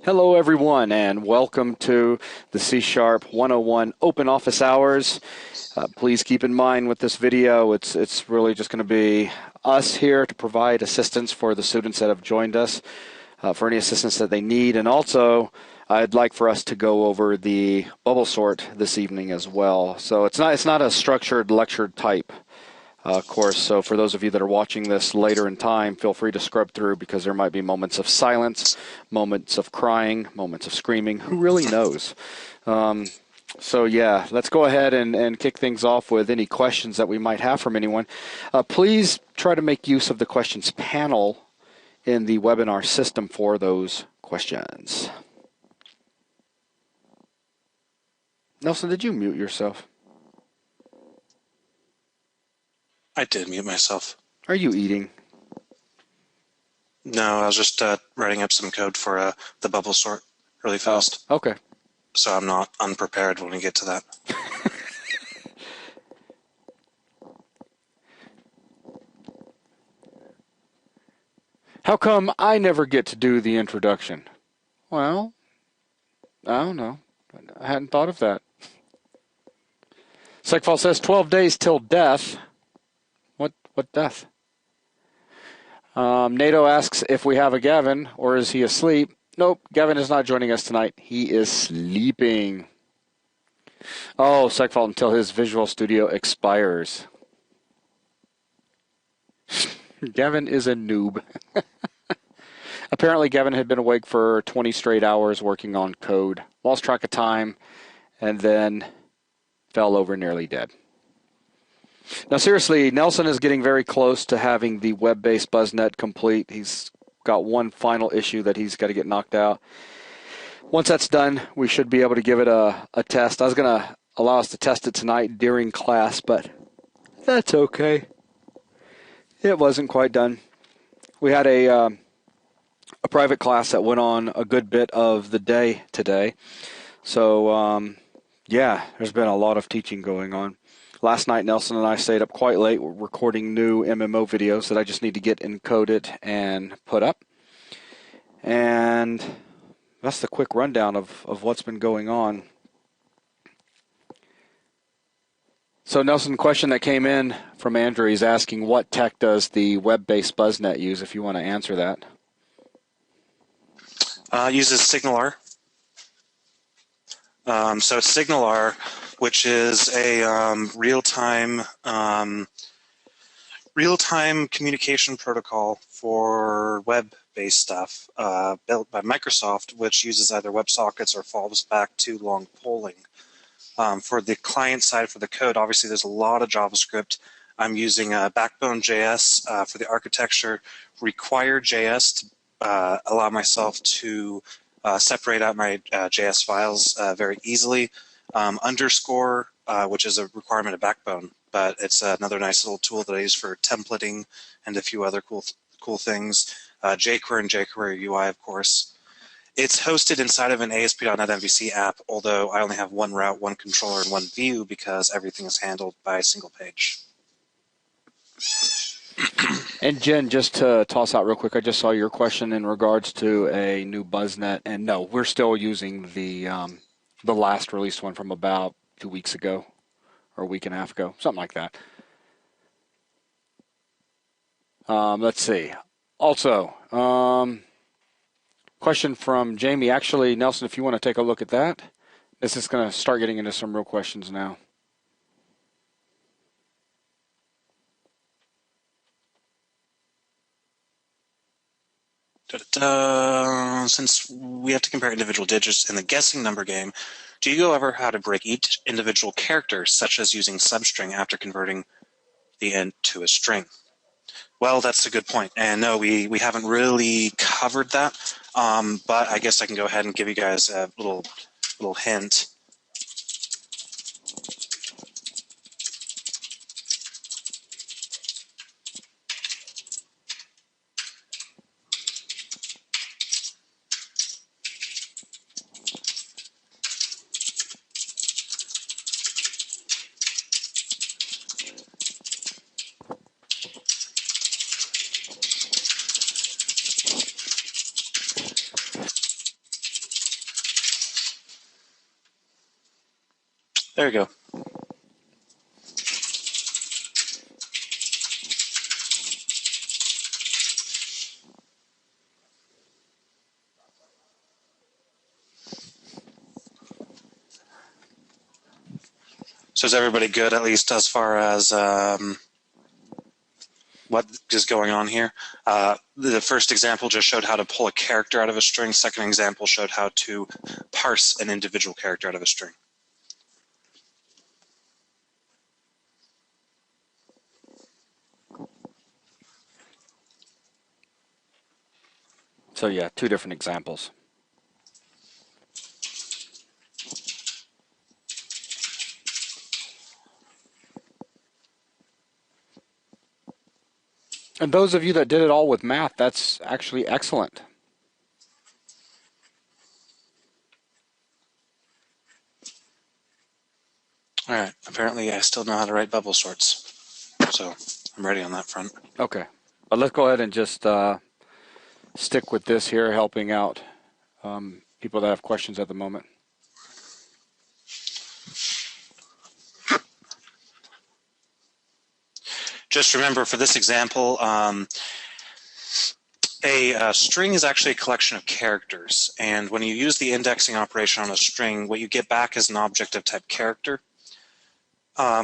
Hello, everyone, and welcome to the C Sharp 101 Open Office Hours. Please keep in mind with this video, it's really just going to be us here to provide assistance for the students that have joined us, for any assistance that they need. And also, I'd like for us to go over the bubble sort this evening as well. So it's not a structured lecture type course. So for those of you that are watching this later in time, feel free to scrub through because there might be moments of silence, moments of crying, moments of screaming. Who really knows? So yeah, let's go ahead and kick things off with any questions that we might have from anyone. Please try to make use of the questions panel in the webinar system for those questions. Nelson, did you mute yourself? I did mute myself. Are you eating? No, I was just writing up some code for the bubble sort really fast. Oh, okay. So I'm not unprepared when we get to that. How come I never get to do the introduction? Well, I don't know. I hadn't thought of that. Sekfal says 12 days till death. What death? NATO asks if we have a Gavin, or is he asleep? Nope, Gavin is not joining us tonight. He is sleeping. Oh, Sekfal until his Visual Studio expires. Gavin is a noob. Apparently, Gavin had been awake for 20 straight hours working on code, lost track of time, and then fell over nearly dead. Now, seriously, Nelson is getting very close to having the web-based BuzzNet complete. He's got one final issue that he's got to get knocked out. Once that's done, we should be able to give it a test. I was going to allow us to test it tonight during class, but that's okay. It wasn't quite done. We had a private class that went on a good bit of the day today. So, yeah, there's been a lot of teaching going on. Last night, Nelson and I stayed up quite late recording new MMO videos that I just need to get encoded and put up. And that's the quick rundown of what's been going on. So, Nelson, question that came in from Andrew, he's asking what tech does the web-based BuzzNet use, if you want to answer that. Uses SignalR. So it's SignalR, which is a real-time communication protocol for web-based stuff built by Microsoft, which uses either WebSockets or falls back to long polling. For the client side, for the code, obviously there's a lot of JavaScript. I'm using Backbone.js for the architecture, Require.js to allow myself to separate out my JS files very easily. Underscore, which is a requirement of Backbone, but it's another nice little tool that I use for templating and a few other cool things. jQuery and jQuery UI, of course. It's hosted inside of an ASP.NET MVC app, although I only have one route, one controller, and one view because everything is handled by a single page. And Jen, just to toss out real quick, I just saw your question in regards to a new BuzzNet, and no, we're still using the last released one from about 2 weeks ago, or a week and a half ago, something like that. Let's see. Also, question from Jamie. Actually, Nelson, if you want to take a look at that, this is going to start getting into some real questions now. Since we have to compare individual digits in the guessing number game, do you go over how to break each individual character, such as using substring after converting the int to a string? Well, that's a good point. And no, we haven't really covered that, but I guess I can go ahead and give you guys a little hint. There you go. So is everybody good, at least as far as what is going on here? The first example just showed how to pull a character out of a string. Second example showed how to parse an individual character out of a string. So yeah, two different examples. And those of you that did it all with math, that's actually excellent. All right. Apparently, I still know how to write bubble sorts, so I'm ready on that front. Okay. But let's go ahead and just stick with this here, helping out people that have questions at the moment. Just remember, for this example, a string is actually a collection of characters, and when you use the indexing operation on a string, what you get back is an object of type character,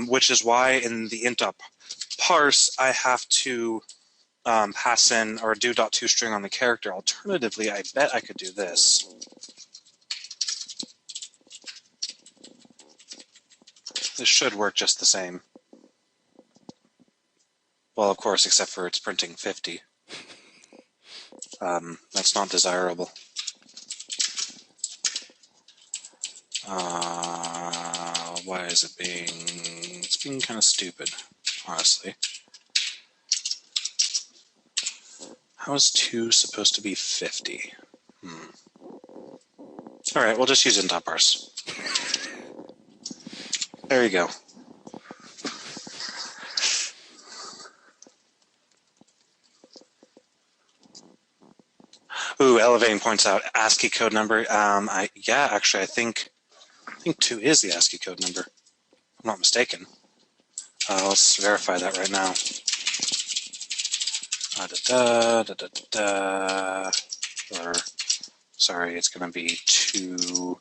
which is why in the int.parse I have to pass in or do .toString on the character. Alternatively, I bet I could do this. This should work just the same. Well, of course, except for it's printing 50. That's not desirable. Why is it being... It's being kind of stupid, honestly. How is 2 supposed to be 50? All right, we'll just use int.parse. There you go. Ooh, Elevating points out ASCII code number. Yeah, actually, I think 2 is the ASCII code number. I'm not mistaken. Let's verify that right now. Or, sorry, it's going to be 2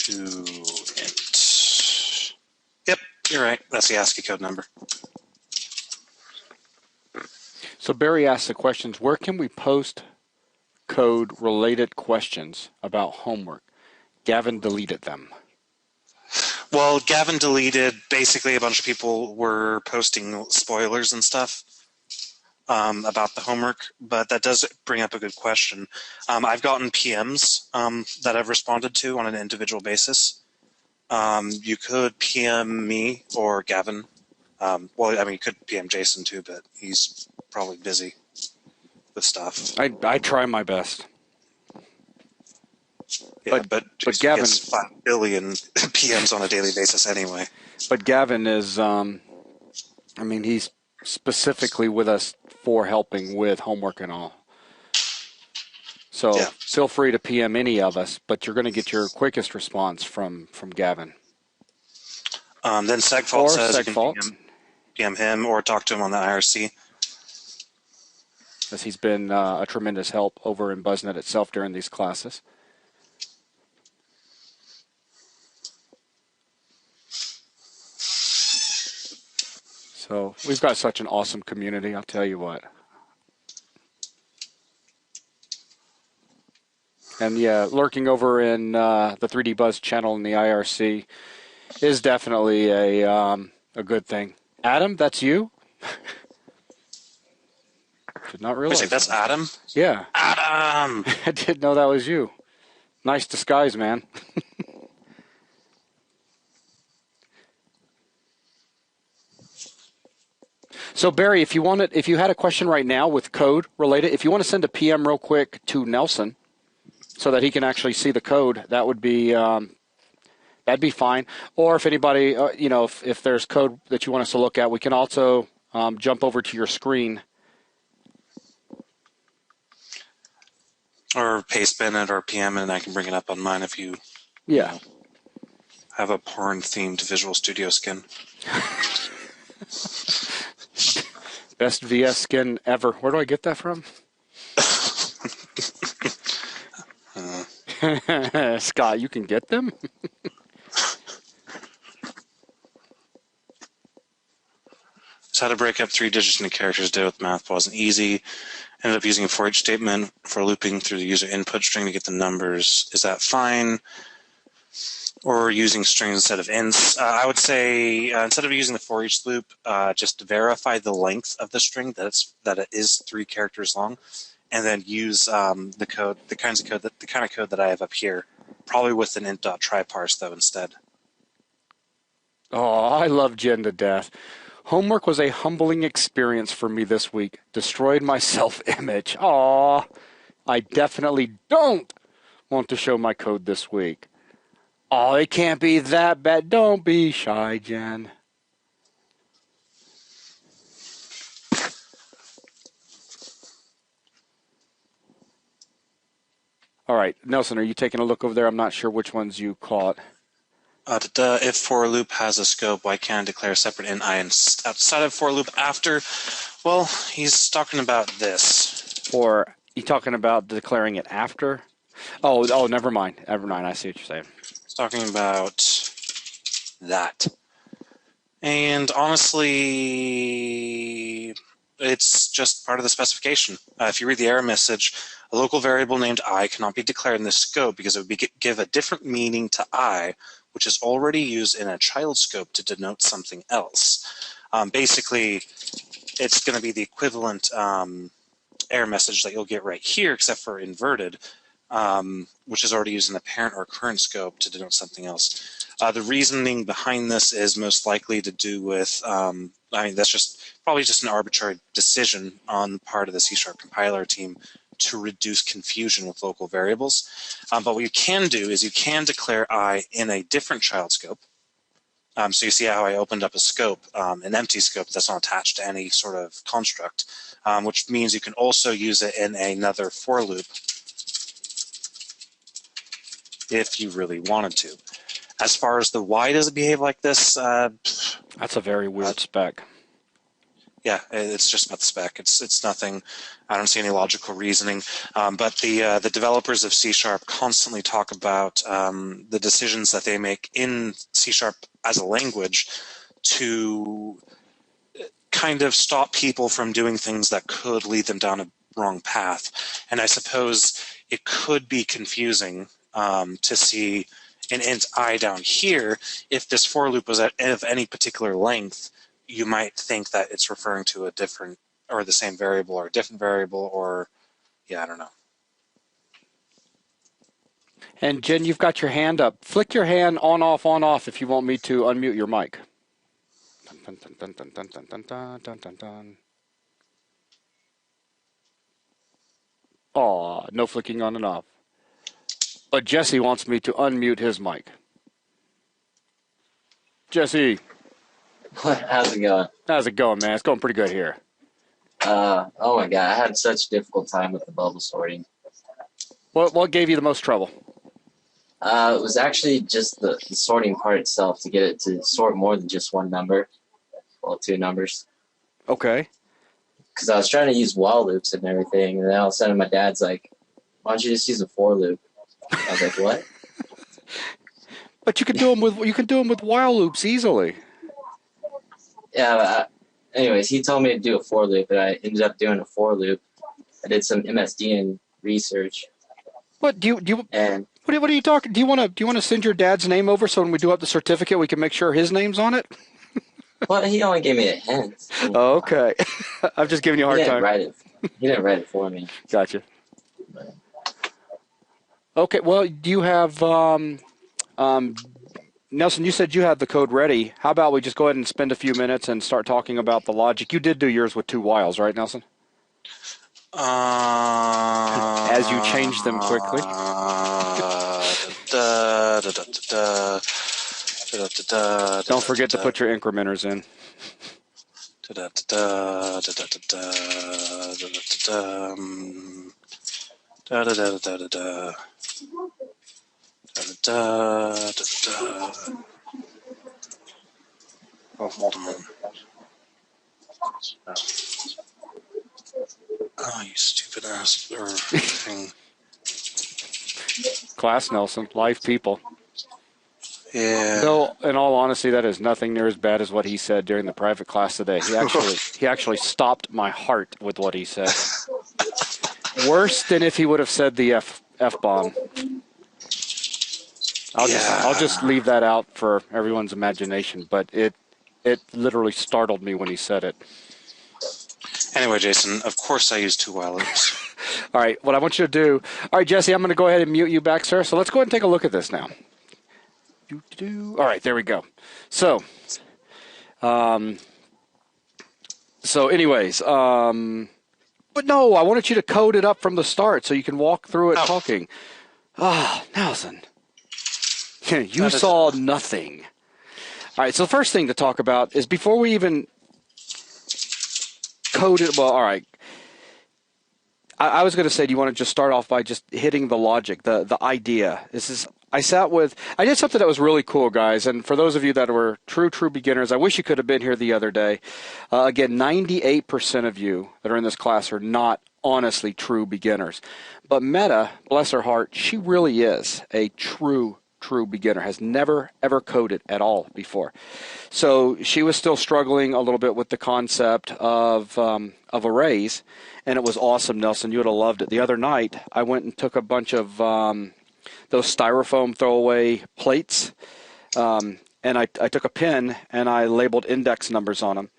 int. Yep, you're right. That's the ASCII code number. So Barry asked the questions, where can we post code-related questions about homework? Gavin deleted them. Well, Gavin deleted, basically a bunch of people were posting spoilers and stuff about the homework, but that does bring up a good question. I've gotten PMs that I've responded to on an individual basis. You could PM me or Gavin. Well, I mean, you could PM Jason too, but he's probably busy with stuff. I try my best. Yeah, but Gavin gets 5 billion PMs on a daily basis anyway. But Gavin is, I mean, he's specifically with us for helping with homework and all. So yeah. Feel free to PM any of us, but you're going to get your quickest response from Gavin. Then Segfault says you can PM him or talk to him on the IRC. As he's been a tremendous help over in BuzzNet itself during these classes. So we've got such an awesome community, I'll tell you what. And yeah, lurking over in the 3D Buzz channel in the IRC is definitely a good thing. Adam, that's you? Did not realize. Wait, that's Adam? Yeah. Adam! I didn't know that was you. Nice disguise, man. So Barry, if you had a question right now with code related, if you want to send a PM real quick to Nelson so that he can actually see the code, that would be that'd be fine. Or if anybody, if there's code that you want us to look at, we can also jump over to your screen. Or paste bin it or PM it, and I can bring it up on mine if you... Yeah. have a porn-themed Visual Studio skin. Best VS skin ever. Where do I get that from? Scott, you can get them? So how to break up 3 digits into characters did with math wasn't easy. Ended up using a for each statement for looping through the user input string to get the numbers. Is that fine? Or using strings instead of ints? I would say instead of using the for each loop, just verify the length of the string that it is 3 characters long, and then use the kind of code that I have up here, probably with an int.tryparse though instead. Oh, I love Jen to death. Homework was a humbling experience for me this week. Destroyed my self-image. Aw, I definitely don't want to show my code this week. Oh, it can't be that bad. Don't be shy, Jen. All right, Nelson, are you taking a look over there? I'm not sure which ones you caught. If for loop has a scope, why can't I declare separate int I outside of for loop after? Well, he's talking about this. Or you talking about declaring it after? Oh, never mind. Never mind. I see what you're saying. He's talking about that. And honestly, it's just part of the specification. If you read the error message, a local variable named I cannot be declared in this scope because it would give a different meaning to I, which is already used in a child scope to denote something else. Basically, it's going to be the equivalent error message that you'll get right here, except for inverted, which is already used in the parent or current scope to denote something else. The reasoning behind this is most likely to do with, that's probably just an arbitrary decision on the part of the C# compiler team to reduce confusion with local variables. But what you can do is you can declare I in a different child scope. So you see how I opened up a scope, an empty scope that's not attached to any sort of construct, which means you can also use it in another for loop if you really wanted to. As far as the why does it behave like this? That's a very weird spec. Yeah, it's just about the spec. It's nothing. I don't see any logical reasoning. But the developers of C# constantly talk about the decisions that they make in C# as a language to kind of stop people from doing things that could lead them down a wrong path. And I suppose it could be confusing to see an int I down here. If this for loop was of any particular length, you might think that it's referring to a different or the same variable or a different variable, or I don't know. And Jen, you've got your hand up. Flick your hand on off if you want me to unmute your mic. Dun, dun, dun, dun, dun, dun, dun, dun, dun, dun, dun. Aw, no flicking on and off. But Jesse wants me to unmute his mic. Jesse. How's it going? How's it going, man? It's going pretty good here. Oh my god, I had such a difficult time with the bubble sorting. What gave you the most trouble? It was actually just the sorting part itself to get it to sort more than just one number. Well, 2 numbers. Okay. Because I was trying to use while loops and everything, and then all of a sudden my dad's like, why don't you just use a for loop? I was like, what? But you can do them with while loops easily. Yeah, anyways, he told me to do a for loop, and I ended up doing a for loop. I did some MSD and research. What do you and what are you talking? Do you want to send your dad's name over so when we do up the certificate we can make sure his name's on it? Well, he only gave me a hint. Oh, okay. I'm just giving you a hard time. He didn't write it for me. Gotcha. Okay. Well, do you have Nelson? You said you had the code ready. How about we just go ahead and spend a few minutes and start talking about the logic? You did do yours with 2 whiles, right, Nelson? As you change them quickly. Don't forget to put your incrementers in. Oh, hold on. Oh, oh you stupid ass thing. Class Nelson, live people. Yeah. Though, in all honesty, that is nothing near as bad as what he said during the private class today. He actually stopped my heart with what he said. Worse than if he would have said the F bomb. I'll just leave that out for everyone's imagination, but it literally startled me when he said it. Anyway, Jason, of course I use 2 while loops. All right, what I want you to do. All right, Jesse, I'm going to go ahead and mute you back, sir. So let's go ahead and take a look at this now. All right, there we go. So, anyways, but no, I wanted you to code it up from the start so you can walk through it talking. Nelson, you saw nothing. All right, so the first thing to talk about is before we even code it. Well, all right. I was going to say, do you want to just start off by just hitting the logic, the idea? I did something that was really cool, guys. And for those of you that were true beginners, I wish you could have been here the other day. Again, 98% of you that are in this class are not honestly true beginners. But Meta, bless her heart, she really is a true beginner, has never, ever coded at all before. So she was still struggling a little bit with the concept of arrays, and it was awesome, Nelson. You would have loved it. The other night, I went and took a bunch of those styrofoam throwaway plates, and I took a pen and I labeled index numbers on them.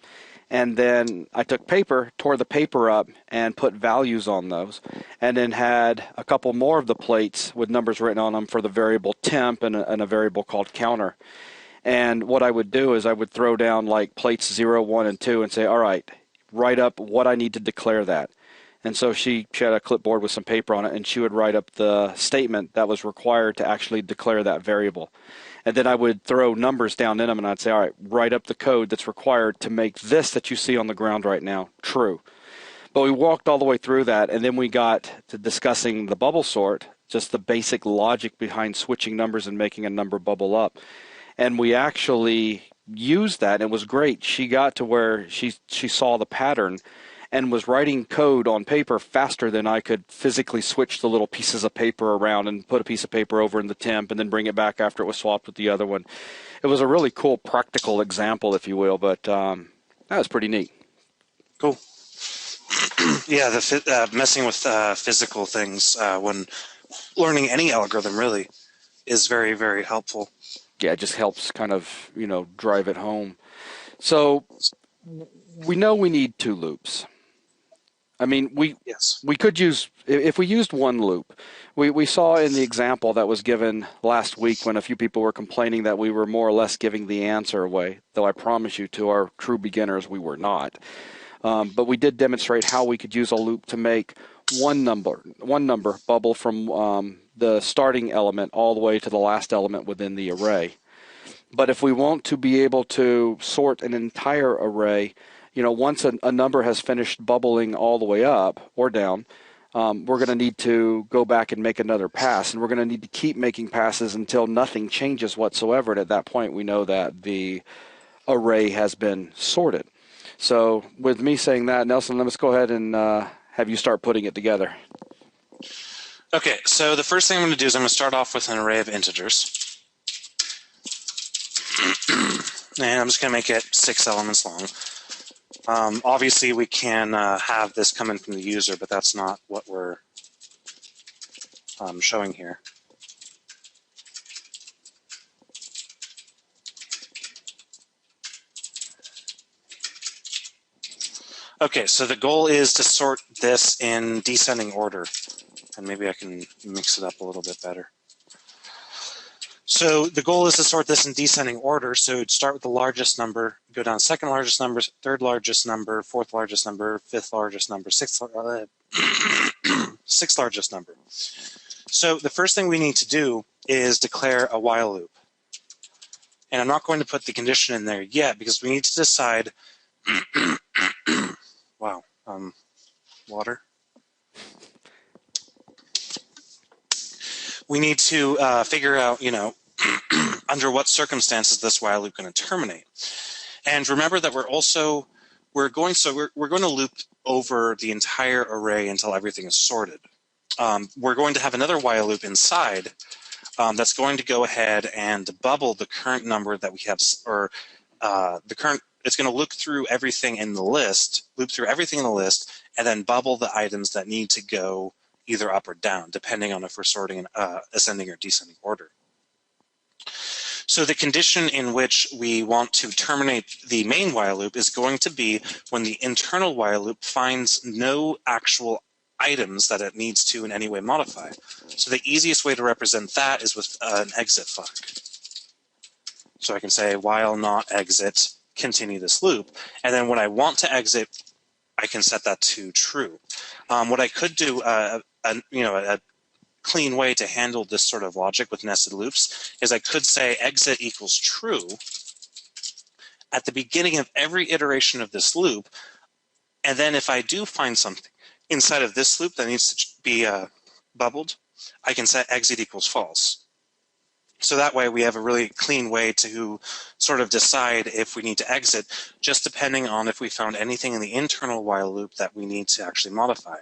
And then I took paper, tore the paper up, and put values on those. And then had a couple more of the plates with numbers written on them for the variable temp and a variable called counter. And what I would do is I would throw down like plates 0, 1, and 2 and say, all right, write up what I need to declare that. And so she had a clipboard with some paper on it, and she would write up the statement that was required to actually declare that variable. And then I would throw numbers down in them, and I'd say, all right, write up the code that's required to make this that you see on the ground right now true. But we walked all the way through that, and then we got to discussing the bubble sort, just the basic logic behind switching numbers and making a number bubble up. And we actually used that, and it was great. She got to where she saw the pattern and was writing code on paper faster than I could physically switch the little pieces of paper around and put a piece of paper over in the temp and then bring it back after it was swapped with the other one. It was a really cool practical example, if you will, but that was pretty neat. Cool. Yeah, messing with physical things when learning any algorithm really is very, very helpful. Yeah, it just helps kind of, drive it home. So we know we need 2 loops. I mean, we could use, if we used 1 loop, we saw in the example that was given last week when a few people were complaining that we were more or less giving the answer away, though I promise you to our true beginners we were not. But we did demonstrate how we could use a loop to make one number bubble from the starting element all the way to the last element within the array. But if we want to be able to sort an entire array, once a number has finished bubbling all the way up or down, we're going to need to go back and make another pass. And we're going to need to keep making passes until nothing changes whatsoever. And at that point, we know that the array has been sorted. So with me saying that, Nelson, let's go ahead and have you start putting it together. Okay, so the first thing I'm going to do is I'm going to start off with an array of integers. And I'm just going to make it 6 elements long. Obviously, we can have this come in from the user, but that's not what we're showing here. Okay, so the goal is to sort this in descending order. And maybe I can mix it up a little bit better. So the goal is to sort this in descending order. So it'd start with the largest number, go down second largest number, third largest number, fourth largest number, fifth largest number, sixth largest number. So the first thing we need to do is declare a while loop. And I'm not going to put the condition in there yet because we need to decide, wow, water. we need to figure out, under what circumstances this while loop going to terminate. And remember that we're going to loop over the entire array until everything is sorted. We're going to have another while loop inside that's going to go ahead and bubble the current number that we have, or it's going to look through everything in the list, and then bubble the items that need to go either up or down, depending on if we're sorting in ascending or descending order. So the condition in which we want to terminate the main while loop is going to be when the internal while loop finds no actual items that it needs to in any way modify. So the easiest way to represent that is with an exit flag. So I can say while not exit, continue this loop, and then when I want to exit, I can set that to true. What I could do, a clean way to handle this sort of logic with nested loops is I could say exit equals true at the beginning of every iteration of this loop, and then if I do find something inside of this loop that needs to be bubbled, I can set exit equals false. So that way we have a really clean way to sort of decide if we need to exit, just depending on if we found anything in the internal while loop that we need to actually modify.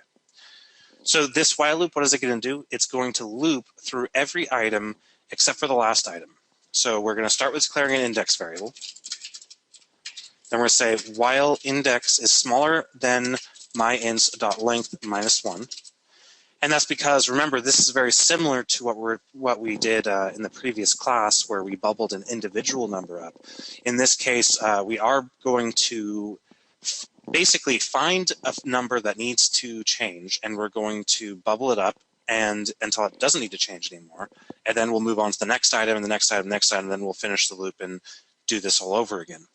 So this while loop, what is it going to do? It's going to loop through every item except for the last item. So we're going to start with declaring an index variable. Then we're going to say while index is smaller than myInts.length -1. And that's because, remember, this is very similar to what we did in the previous class where we bubbled an individual number up. In this case, we are going to basically find a number that needs to change, and we're going to bubble it up and until it doesn't need to change anymore. And then we'll move on to the next item, and the next item, next item, and then we'll finish the loop and do this all over again.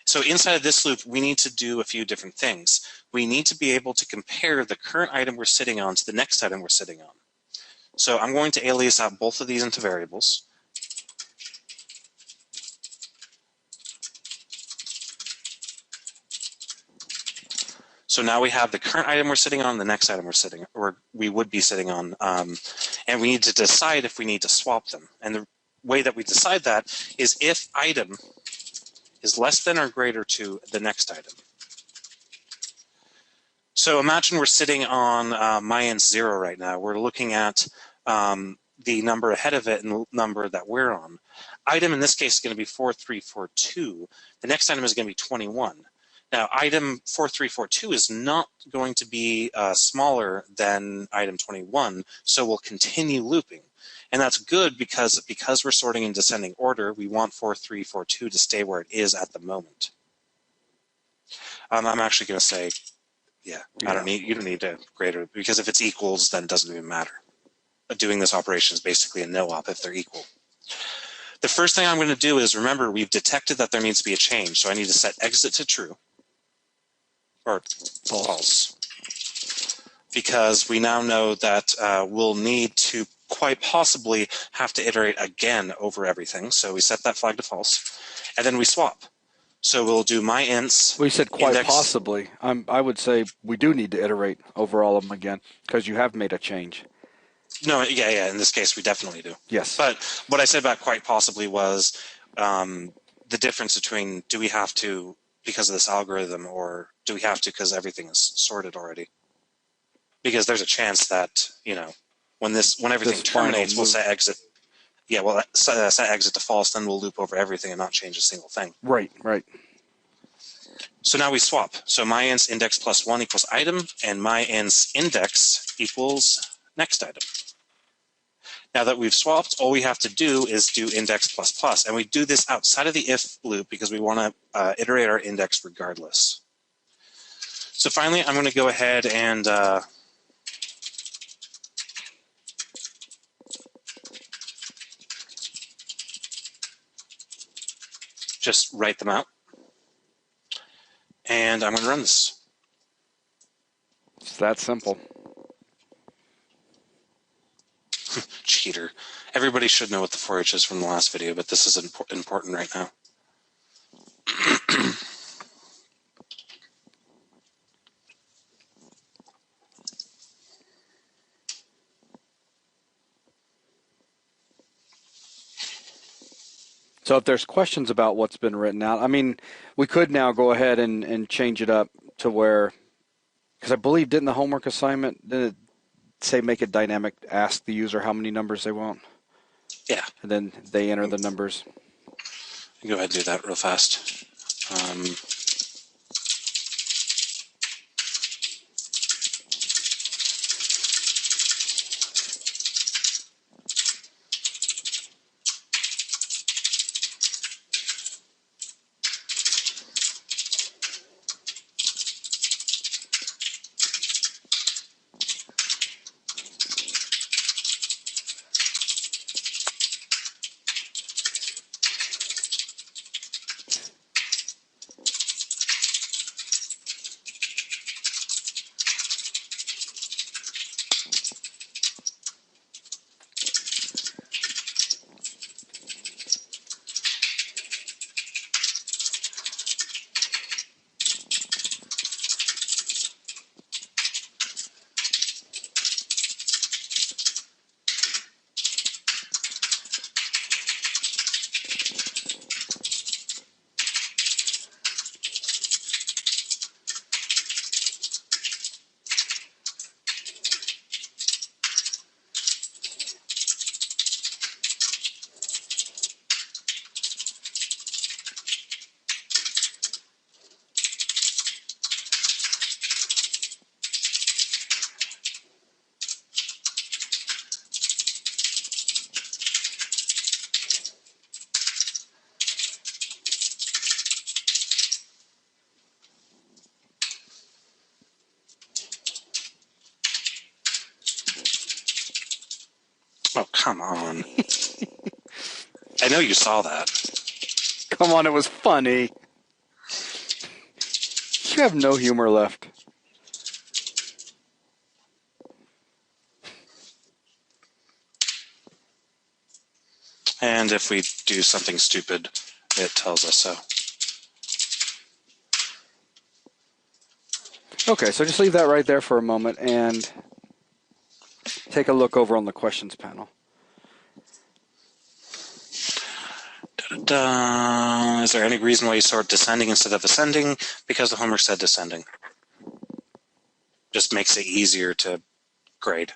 So inside of this loop, we need to do a few different things. We need to be able to compare the current item we're sitting on to the next item we're sitting on. So I'm going to alias out both of these into variables. So now we have the current item we're sitting on, the next item we would be sitting on, and we need to decide if we need to swap them. And the way that we decide that is if item is less than or greater to the next item. So imagine we're sitting on myInts 0 right now. We're looking at the number ahead of it and the number that we're on. Item in this case is going to be 4342. The next item is going to be 21. Now, item 4342 is not going to be smaller than item 21, so we'll continue looping. And that's good because we're sorting in descending order, we want 4342 to stay where it is at the moment. I'm actually going to say, you don't need to greater, because if it's equals, then it doesn't even matter. But doing this operation is basically a no-op if they're equal. The first thing I'm going to do is, remember, we've detected that there needs to be a change, so I need to set exit to true, or false, because we now know that we'll need to quite possibly have to iterate again over everything. So we set that flag to false, and then we swap. So we'll do myInts. We said quite index. possibly. I would say we do need to iterate over all of them again because you have made a change. No, yeah. In this case, we definitely do. Yes. But what I said about quite possibly was the difference between do we have to because of this algorithm, or do we have to because everything is sorted already? Because there's a chance that when everything terminates, we'll set exit. Yeah, well, set exit to false, then we'll loop over everything and not change a single thing. Right. So now we swap. So myInts index +1 equals item, and myInts index equals next item. Now that we've swapped, all we have to do is do index ++, and we do this outside of the if loop because we want to iterate our index regardless. So finally, I'm going to go ahead and just write them out. And I'm going to run this. It's that simple. Cheater. Everybody should know what the for each is from the last video, but this is important right now. So if there's questions about what's been written out, I mean, we could now go ahead and change it up to where, because I believe, didn't the homework assignment, did it say make it dynamic, ask the user how many numbers they want, Yeah. and then they enter the numbers? Go ahead and do that real fast. Oh, come on. I know you saw that. Come on, it was funny. You have no humor left. And if we do something stupid, it tells us so. Okay, so just leave that right there for a moment and take a look over on the questions panel. Is there any reason why you sort descending instead of ascending? Because the homework said descending. Just makes it easier to grade.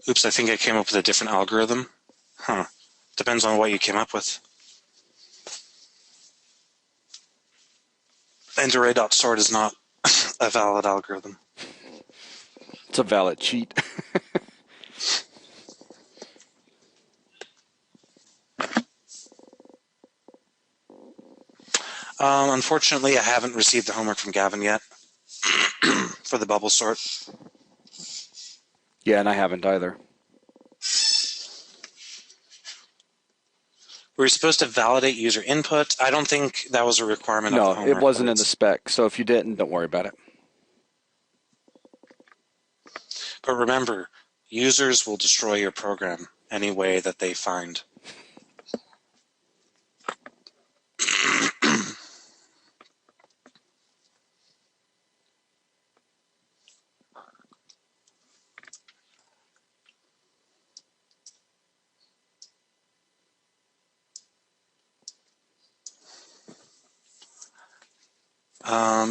Oops, I think I came up with a different algorithm. Huh. Depends on what you came up with. And array.sort is not a valid algorithm. It's a valid cheat. Unfortunately, I haven't received the homework from Gavin yet for the bubble sort. Yeah, and I haven't either. We were supposed to validate user input. I don't think that was a requirement of the No, homework. it wasn't in the spec, so if you didn't, don't worry about it. But remember, users will destroy your program any way that they find.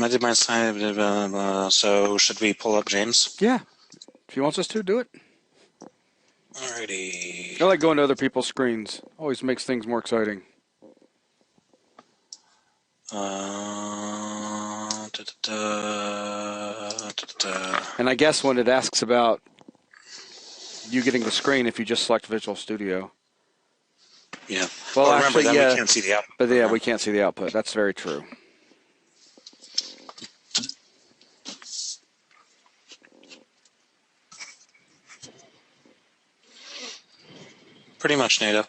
I did my sign. So should we pull up James? Yeah. If he wants us to, do it. Alrighty. I like going to other people's screens. Always makes things more exciting. And I guess when it asks about you getting the screen, if you just select Visual Studio. Yeah. Well, remember, actually, then yeah, we can't see the output. but yeah, we can't see the output. That's very true. Pretty much, NATO.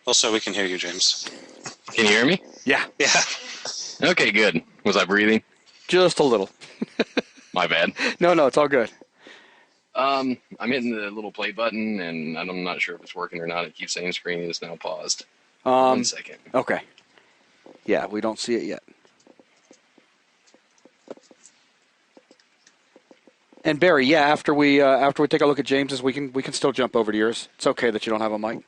Also, we can hear you, James. Can you hear me? Yeah, Yeah. Okay, good. Was I breathing? just a little. My bad. No, it's all good. I'm hitting the little play button, and I'm not sure if it's working or not. It keeps saying screen is now paused. 1 second. Okay. Yeah, we don't see it yet. And Barry, yeah, after we take a look at James's, we can still jump over to yours. It's okay that you don't have a mic.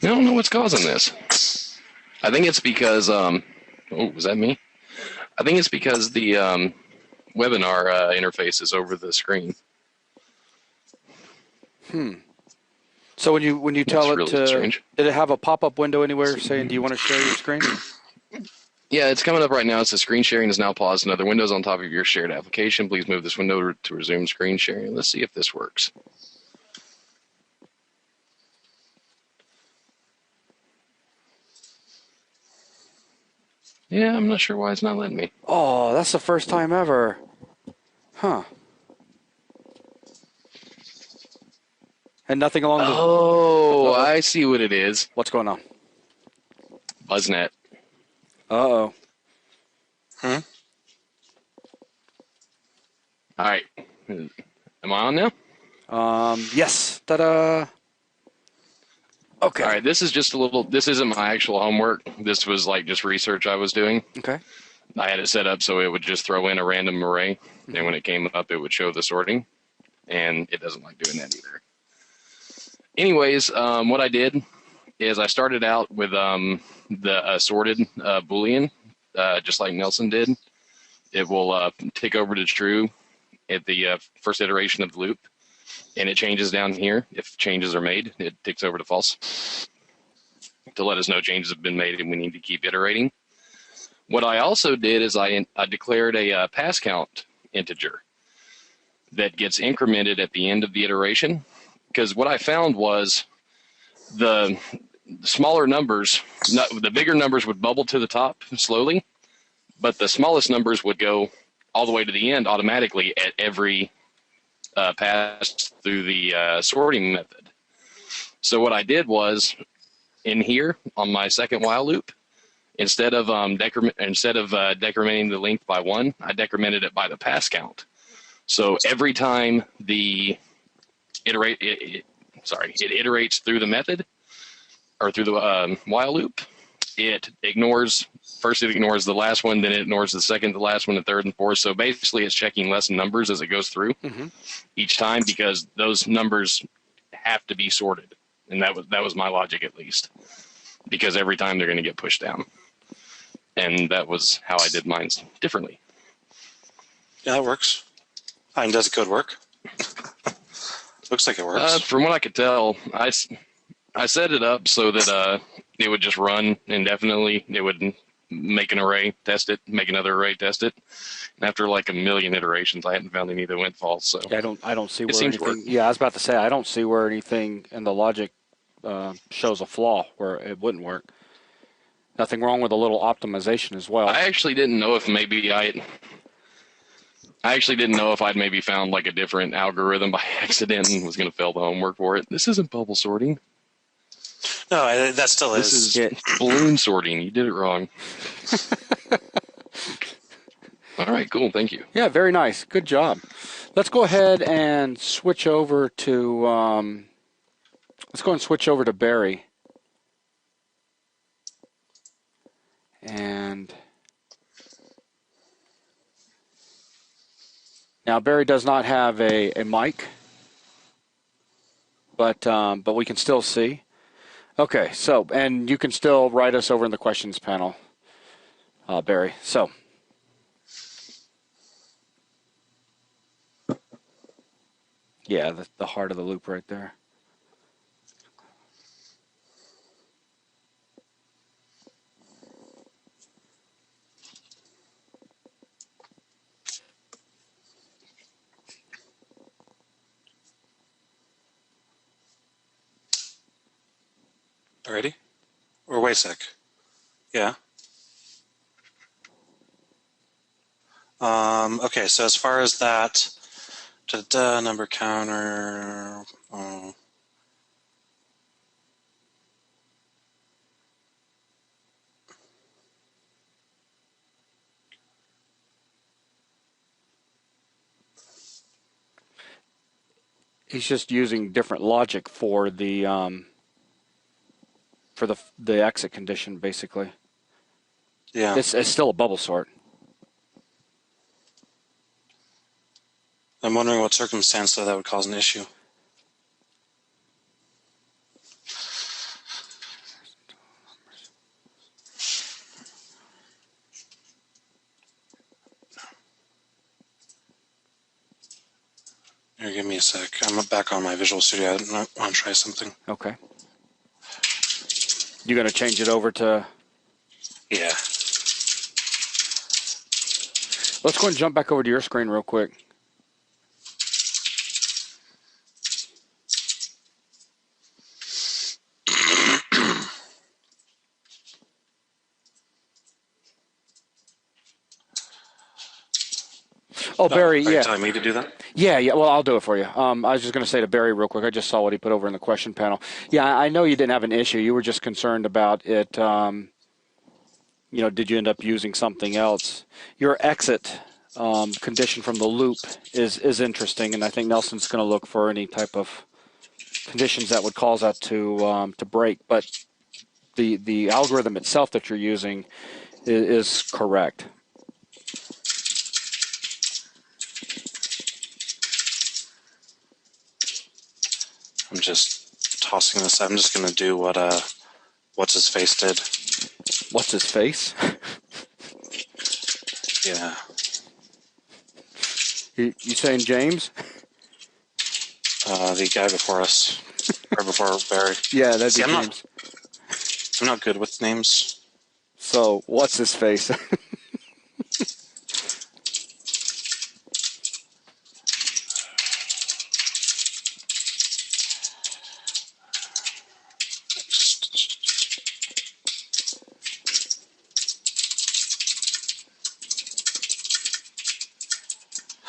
I don't know what's causing this. I think it's because, oh, was that me? I think it's because the webinar interface is over the screen. So when you tell That's it really to, strange. did it have a pop-up window anywhere saying, do you want to share your screen? Yeah, it's coming up right now. It says screen sharing is now paused. Another window's on top of your shared application. Please move this window to resume screen sharing. Let's see if this works. Yeah, I'm not sure why it's not letting me. Oh, that's the first time ever. Huh. And nothing along the... Oh, Uh-oh. I see what it is. What's going on? BuzzNet. Uh-oh. Hmm? All right. Am I on now? Yes. Ta-da. Okay. All right, this is just a little, this isn't my actual homework. This was like just research I was doing. Okay. I had it set up so it would just throw in a random array, and when it came up, it would show the sorting, and it doesn't like doing that either. Anyways, what I did is I started out with the sorted Boolean, just like Nelson did. It will tick over to true at the first iteration of the loop, and it changes down here. If changes are made, it ticks over to false to let us know changes have been made and we need to keep iterating. What I also did is I declared a pass count integer that gets incremented at the end of the iteration, because what I found was the smaller numbers, the bigger numbers would bubble to the top slowly, but the smallest numbers would go all the way to the end automatically at every pass through the sorting method. So what I did was, in here on my second while loop, instead of decrementing the length by 1, I decremented it by the pass count. So every time it iterates through the method or through the while loop, it ignores the last one, then it ignores the second, the last one, the third, and fourth. So basically, it's checking less numbers as it goes through each time, because those numbers have to be sorted, and that was my logic, at least, because every time they're going to get pushed down, and that was how I did mine differently. Yeah, that works. And does the code work? Looks like it works. From what I could tell, I set it up so that it would just run indefinitely. It would make an array, test it, make another array, test it. And after like a million iterations, I hadn't found any that went false. So Yeah, I don't see where seems to anything. work. Yeah, I was about to say I don't see where anything in the logic shows a flaw where it wouldn't work. Nothing wrong with a little optimization as well. I actually didn't know if maybe I'd maybe found like a different algorithm by accident and was going to fail the homework for it. This isn't bubble sorting. No, that still This is. is balloon sorting. You did it wrong. All right, cool. Thank you. Yeah, very nice. Good job. Let's go ahead and switch over to Barry. And now Barry does not have a mic, but we can still see. Okay, so, and you can still write us over in the questions panel, Barry. So, yeah, the heart of the loop right there. Ready? Or wait a sec. Yeah. Okay, so as far as that, number counter. He's just using different logic for the exit condition, basically. Yeah. It's still a bubble sort. I'm wondering what circumstance, though, that would cause an issue. Here, give me a sec. I'm back on my Visual Studio. I want to try something. Okay. You going to change it over to... Yeah. Let's go and jump back over to your screen real quick. Oh, Barry, Are you yeah. telling me to do that? Yeah. Well, I'll do it for you. I was just going to say to Barry real quick, I just saw what he put over in the question panel. Yeah, I know you didn't have an issue. You were just concerned about it. Did you end up using something else? Your exit condition from the loop is interesting, and I think Nelson's going to look for any type of conditions that would cause that to break. But the algorithm itself that you're using is correct. I'm just tossing this. I'm just going to do what what's his face did. What's his face? Yeah. You saying James? The guy before us, or before Barry. Yeah, that'd See, be I'm James. I'm not good with names. So, what's his face?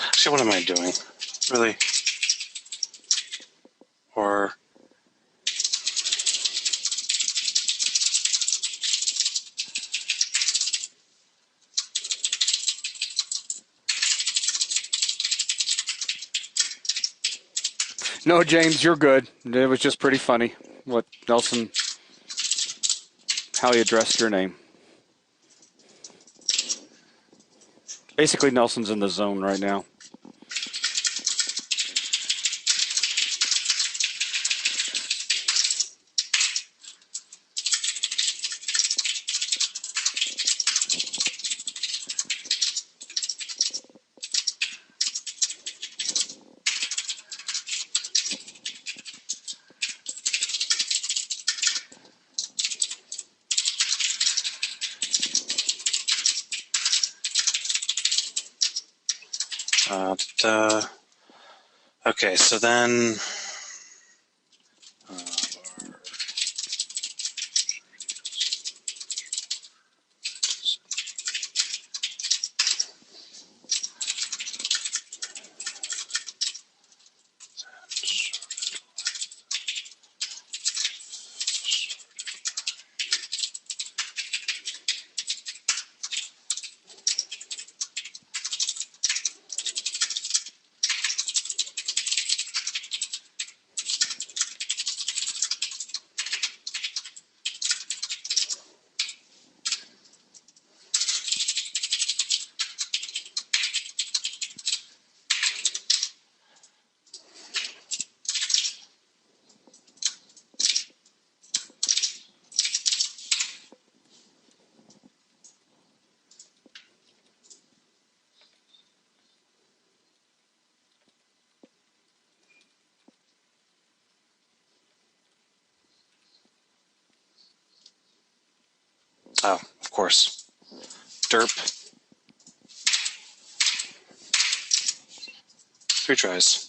Actually, what am I doing? Really? Or No, James, you're good. It was just pretty funny what Nelson, how he addressed your name. Basically, Nelson's in the zone right now. okay, so then oh, of course, derp. 3 tries.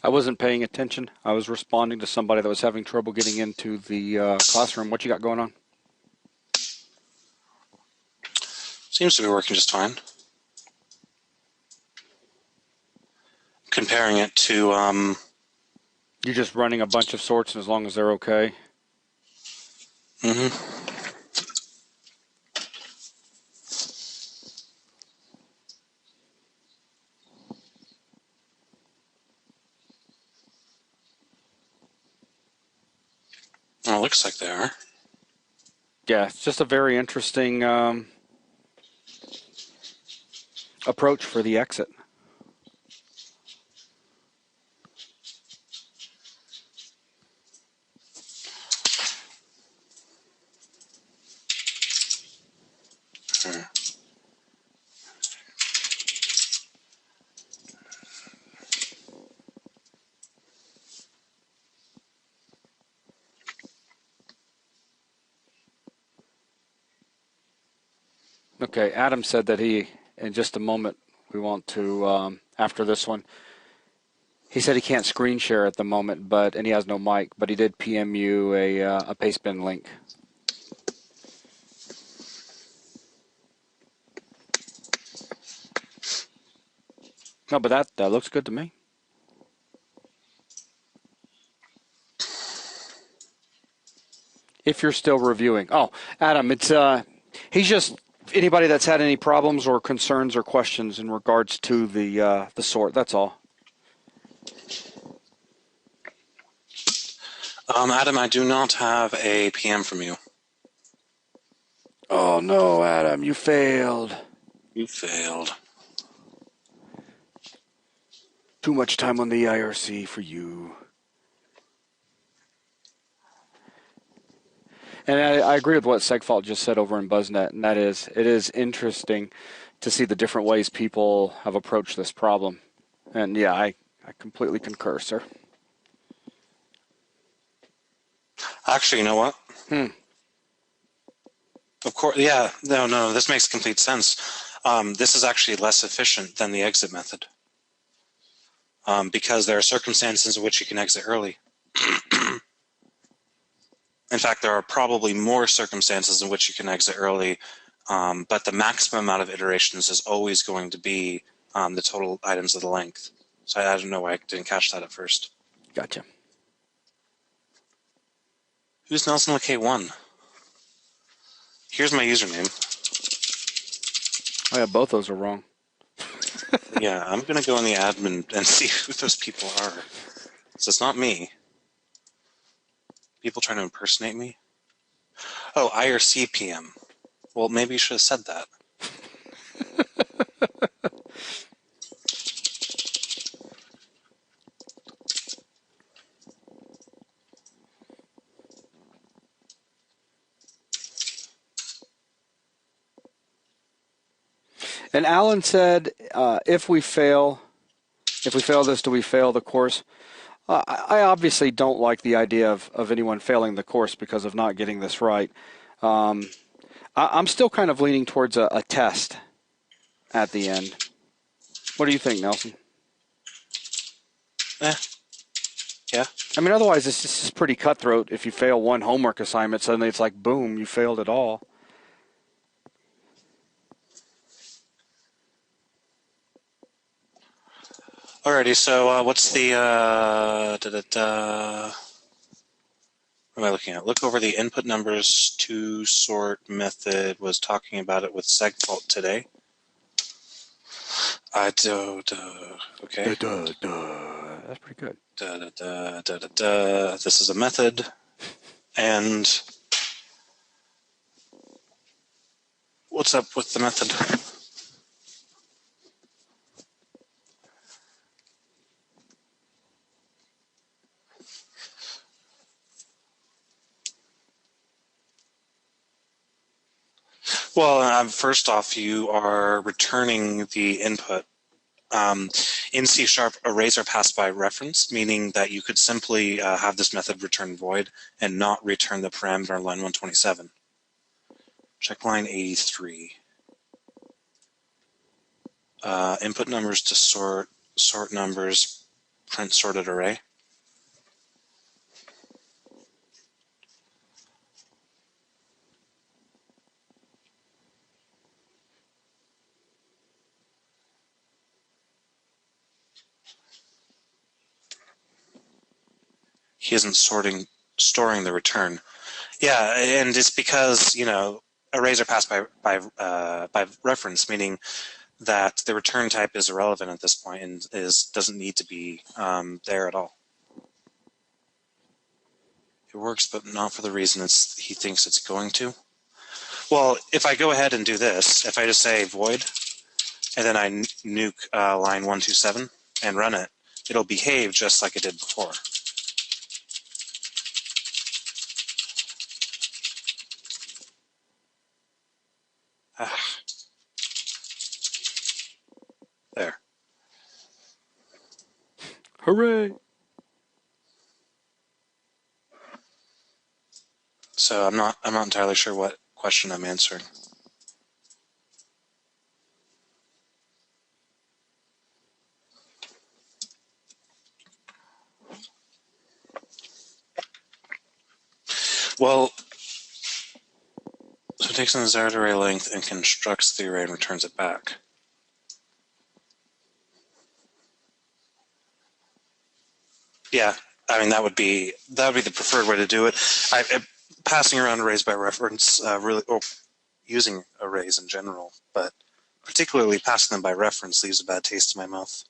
I wasn't paying attention. I was responding to somebody that was having trouble getting into the classroom. What you got going on? Seems to be working just fine. comparing it to You're just running a bunch of sorts, and as long as they're okay. Well, it looks like they are. Yeah, it's just a very interesting approach for the exit. Okay, Adam said that he, in just a moment, we want to, after this one, he said he can't screen share at the moment, and he has no mic, but he did PM you a pastebin link. No, but that looks good to me. If you're still reviewing. Oh, Adam, it's he's just anybody that's had any problems or concerns or questions in regards to the sort. That's all. Adam, I do not have a PM from you. Oh no, Adam, you failed. You failed. Too much time on the IRC for you. And I agree with what Segfault just said over in BuzzNet, and that is, it is interesting to see the different ways people have approached this problem. And yeah, I completely concur, sir. Actually, you know what? Of course, yeah. No, this makes complete sense. This is actually less efficient than the exit method because there are circumstances in which you can exit early. In fact, there are probably more circumstances in which you can exit early, but the maximum amount of iterations is always going to be the total items of the length. So I don't know why I didn't catch that at first. Gotcha. Who's Nelson LK1? Here's my username. Oh yeah, both those are wrong. Yeah, I'm going to go in the admin and see who those people are. So it's not me. People trying to impersonate me? Oh, IRC PM. Well, maybe you should have said that. And Alan said, if we fail this, do we fail the course? I obviously don't like the idea of anyone failing the course because of not getting this right. I'm still kind of leaning towards a test at the end. What do you think, Nelson? Yeah. I mean, otherwise, this is pretty cutthroat. If you fail one homework assignment, suddenly it's like, boom, you failed it all. Alrighty, so what's the... what am I looking at? Look over the input numbers to sort method. Was talking about it with segfault today. Okay. That's pretty good. This is a method. And what's up with the method? Well, first off, you are returning the input. In C#, arrays are passed by reference, meaning that you could simply have this method return void and not return the parameter on line 127. Check line 83. Input numbers to sort numbers, print sorted array. he isn't storing the return. Yeah, and it's because arrays are passed by reference, meaning that the return type is irrelevant at this point and doesn't need to be there at all. It works, but not for the reason he thinks it's going to. Well, if I go ahead and do this, if I just say void, and then I nuke line 127 and run it, it'll behave just like it did before. There. Hooray! So I'm not entirely sure what question I'm answering. Well, so it takes an desired array length and constructs the array and returns it back. Yeah, I mean that would be the preferred way to do it. Passing around arrays by reference, or using arrays in general, but particularly passing them by reference leaves a bad taste in my mouth.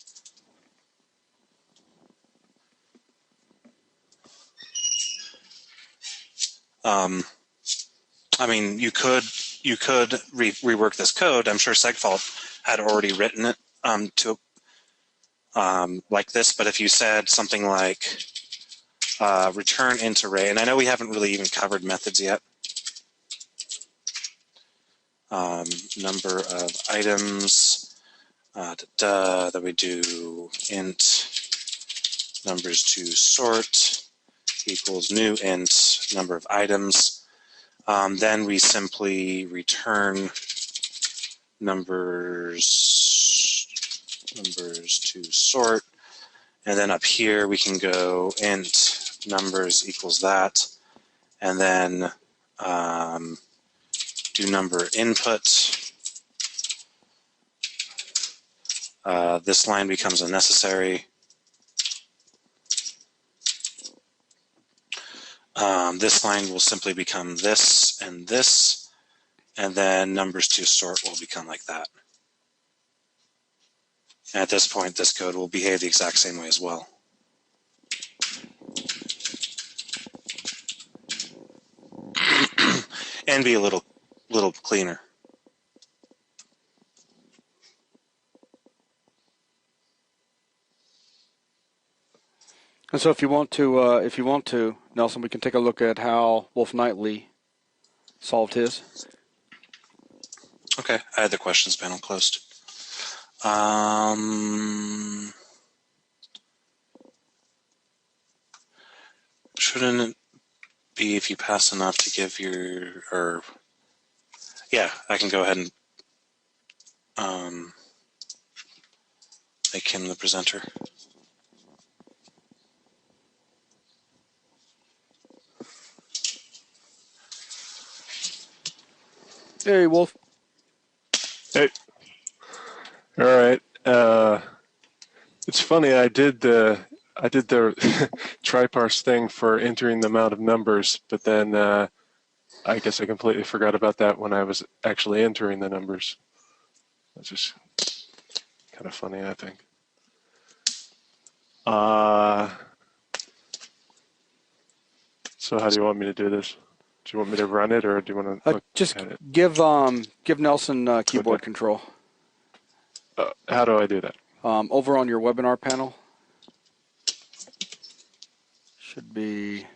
I mean, you could rework this code. I'm sure Segfault had already written it to like this, but if you said something like return int array, and I know we haven't really even covered methods yet. Number of items, that we do int numbers to sort equals new int number of items. Then we simply return numbers to sort, and then up here we can go int numbers equals that, and then do number input. This line becomes unnecessary. This line will simply become this, and then numbers to sort will become like that. And at this point, this code will behave the exact same way as well. And be a little cleaner. And so, if you want to, Nelson, we can take a look at how Wolf Knightley solved his. Okay, I had the questions panel closed. Shouldn't it be if you pass enough to give yeah, I can go ahead and make him the presenter. Hey, Wolf. Hey. All right. It's funny. I did the triparse thing for entering the amount of numbers, but then I guess I completely forgot about that when I was actually entering the numbers. That's just kind of funny, I think. So how do you want me to do this? Do you want me to run it, or do you want to look just at it? give Nelson keyboard control. How do I do that? Over on your webinar panel. Should be.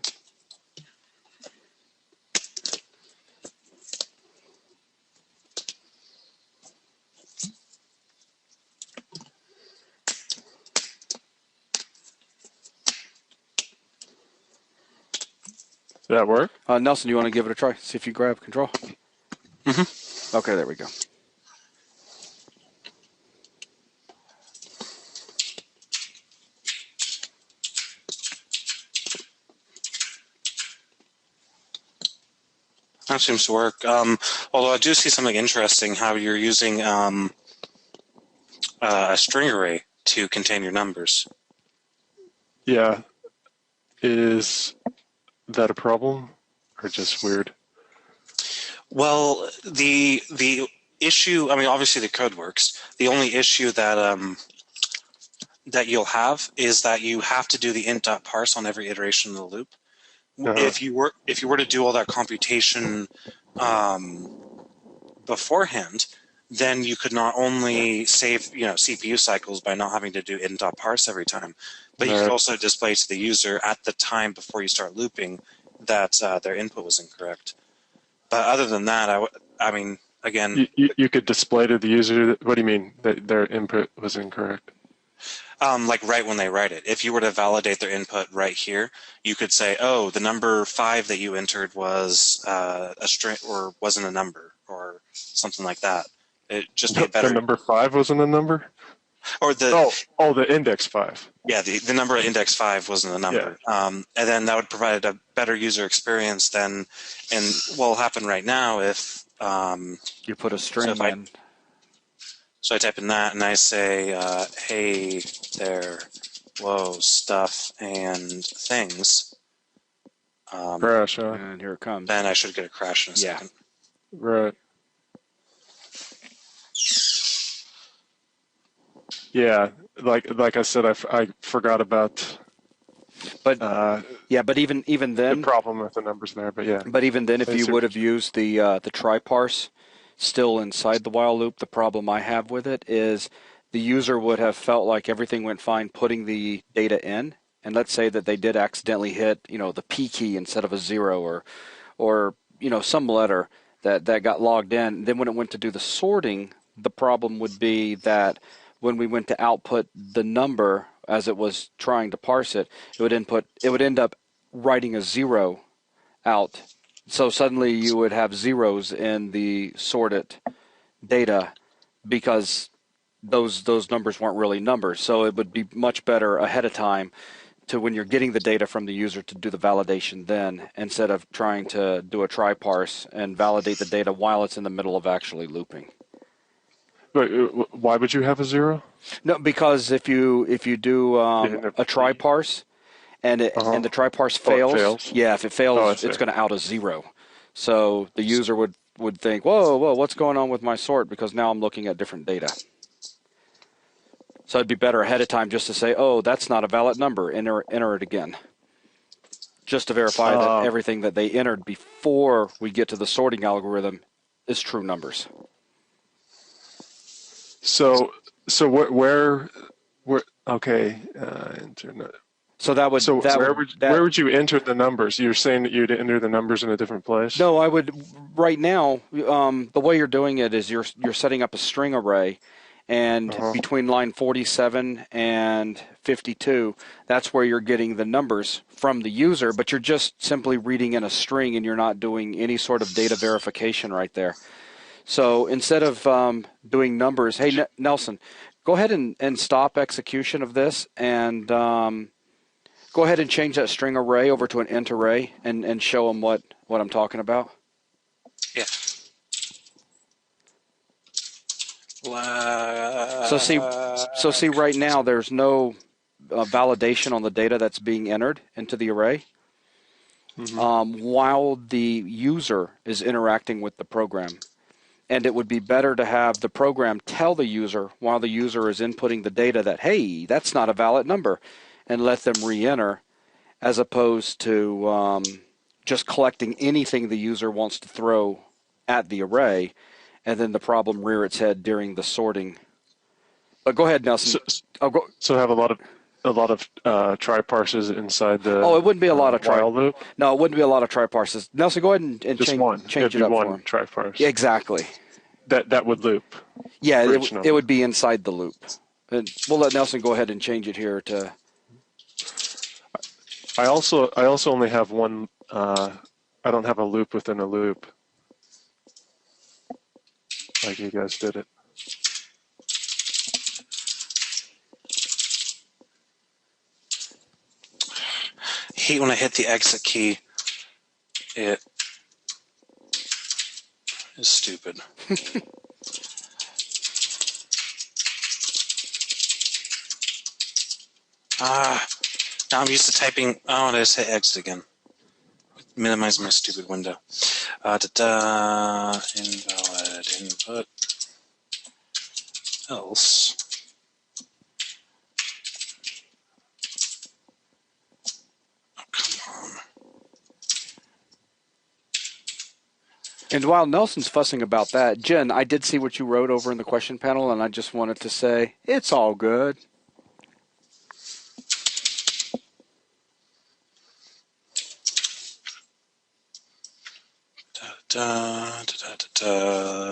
Did that work? Nelson, you want to give it a try? See if you grab control. Mm-hmm. Okay, there we go. That seems to work. Although I do see something interesting, how you're using a string array to contain your numbers. Yeah. Is that a problem or just weird? Well, the issue, I mean, obviously the code works. The only issue that you'll have is that you have to do the int.parse on every iteration of the loop. Uh-huh. If you were to do all that computation beforehand, then you could not only save CPU cycles by not having to do int.parse every time, but you could Right. also display to the user at the time before you start looping that their input was incorrect. But other than that, I mean, again, You could display to the user. What do you mean that their input was incorrect? like right when they write it. If you were to validate their input right here, you could say, "Oh, the number 5 that you entered was a string or wasn't a number," or something like that. It just be a The better, number 5 wasn't a number. or The index 5. the number at index 5 wasn't a number. And then that would provide a better user experience than, and what will happen right now if You put a string if I- in. So I type in that and I say, "Hey there, whoa, stuff and things." Crash, huh? And here it comes. Then I should get a crash in a Yeah. second. Right. Yeah, like I said, I forgot about But the yeah, but even then, problem with the numbers there. But yeah, if I you see would what have used the try parse still inside the while loop, the problem I have with it is the user would have felt like everything went fine putting the data in, and let's say that they did accidentally hit the P key instead of a 0 or some letter that got logged in. Then when it went to do the sorting, the problem would be that when we went to output the number as it was trying to parse it, it would end up writing a 0 out. So suddenly you would have zeros in the sorted data because those numbers weren't really numbers. So it would be much better ahead of time to when you're getting the data from the user to do the validation then, instead of trying to do a try parse and validate the data while it's in the middle of actually looping. but why would you have a 0? No, because if you do a try parse and Uh-huh. the try parse Oh, it fails, fails? yeah, if it Oh, I fails, see. it's going to out a 0. So the user would think, whoa, what's going on with my sort? Because now I'm looking at different data. So it'd be better ahead of time just to say, oh, that's not a valid number. Enter it again. Just to verify that everything that they entered before we get to the sorting algorithm is true numbers. So where okay, internet. So that would So that where would would you enter the numbers? You're saying that you'd enter the numbers in a different place? No, I would right now. The way you're doing it is you're setting up a string array, and between line 47 and 52, that's where you're getting the numbers from the user. But you're just simply reading in a string, and you're not doing any sort of data verification right there. So instead of doing numbers, hey Nelson, go ahead and stop execution of this and. Go ahead and change that string array over to an int array and show them what I'm talking about. Yeah. So see right now there's no validation on the data that's being entered into the array while the user is interacting with the program. And it would be better to have the program tell the user while the user is inputting the data that, hey, that's not a valid number, and let them re-enter, as opposed to just collecting anything the user wants to throw at the array, and then the problem rear its head during the sorting. But go ahead, Nelson. So have a lot of try parses inside the it wouldn't be a lot of try. while loop. No, it wouldn't be a lot of try parses. Nelson, go ahead and Just change it up one for him. try parse. Yeah, exactly. That would loop. Yeah, for each number. it would be inside the loop. And we'll let Nelson go ahead and change it here to. I also only have one. I don't have a loop within a loop, like you guys did it. I hate when I hit the exit key. It is stupid. Now I'm used to typing. Oh, and I just hit exit again. Minimize my stupid window. Invalid input. Else. Oh, come on. And while Nelson's fussing about that, Jen, I did see what you wrote over in the question panel, and I just wanted to say, it's all good.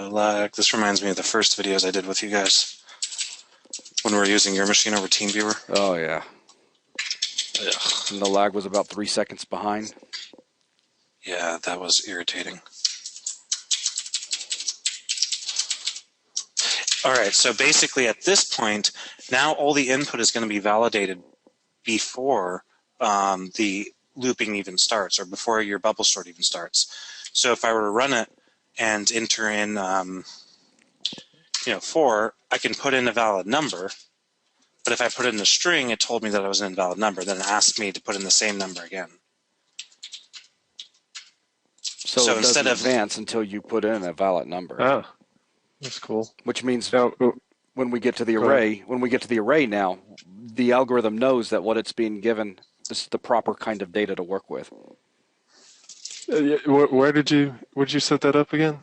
Lag. This reminds me of the first videos I did with you guys when we were using your machine over TeamViewer. Oh, yeah. Ugh. And the lag was about 3 seconds behind. Yeah, that was irritating. All right, so basically at this point, now all the input is going to be validated before the looping even starts, or before your bubble sort even starts. So if I were to run it and enter in 4, I can put in a valid number. But if I put in a string, it told me that it was an invalid number. Then it asked me to put in the same number again. So it instead doesn't of advance until you put in a valid number. Oh, that's cool. Which means Now, when we get to the go array, now, the algorithm knows that what it's being given is the proper kind of data to work with. where did you set that up again?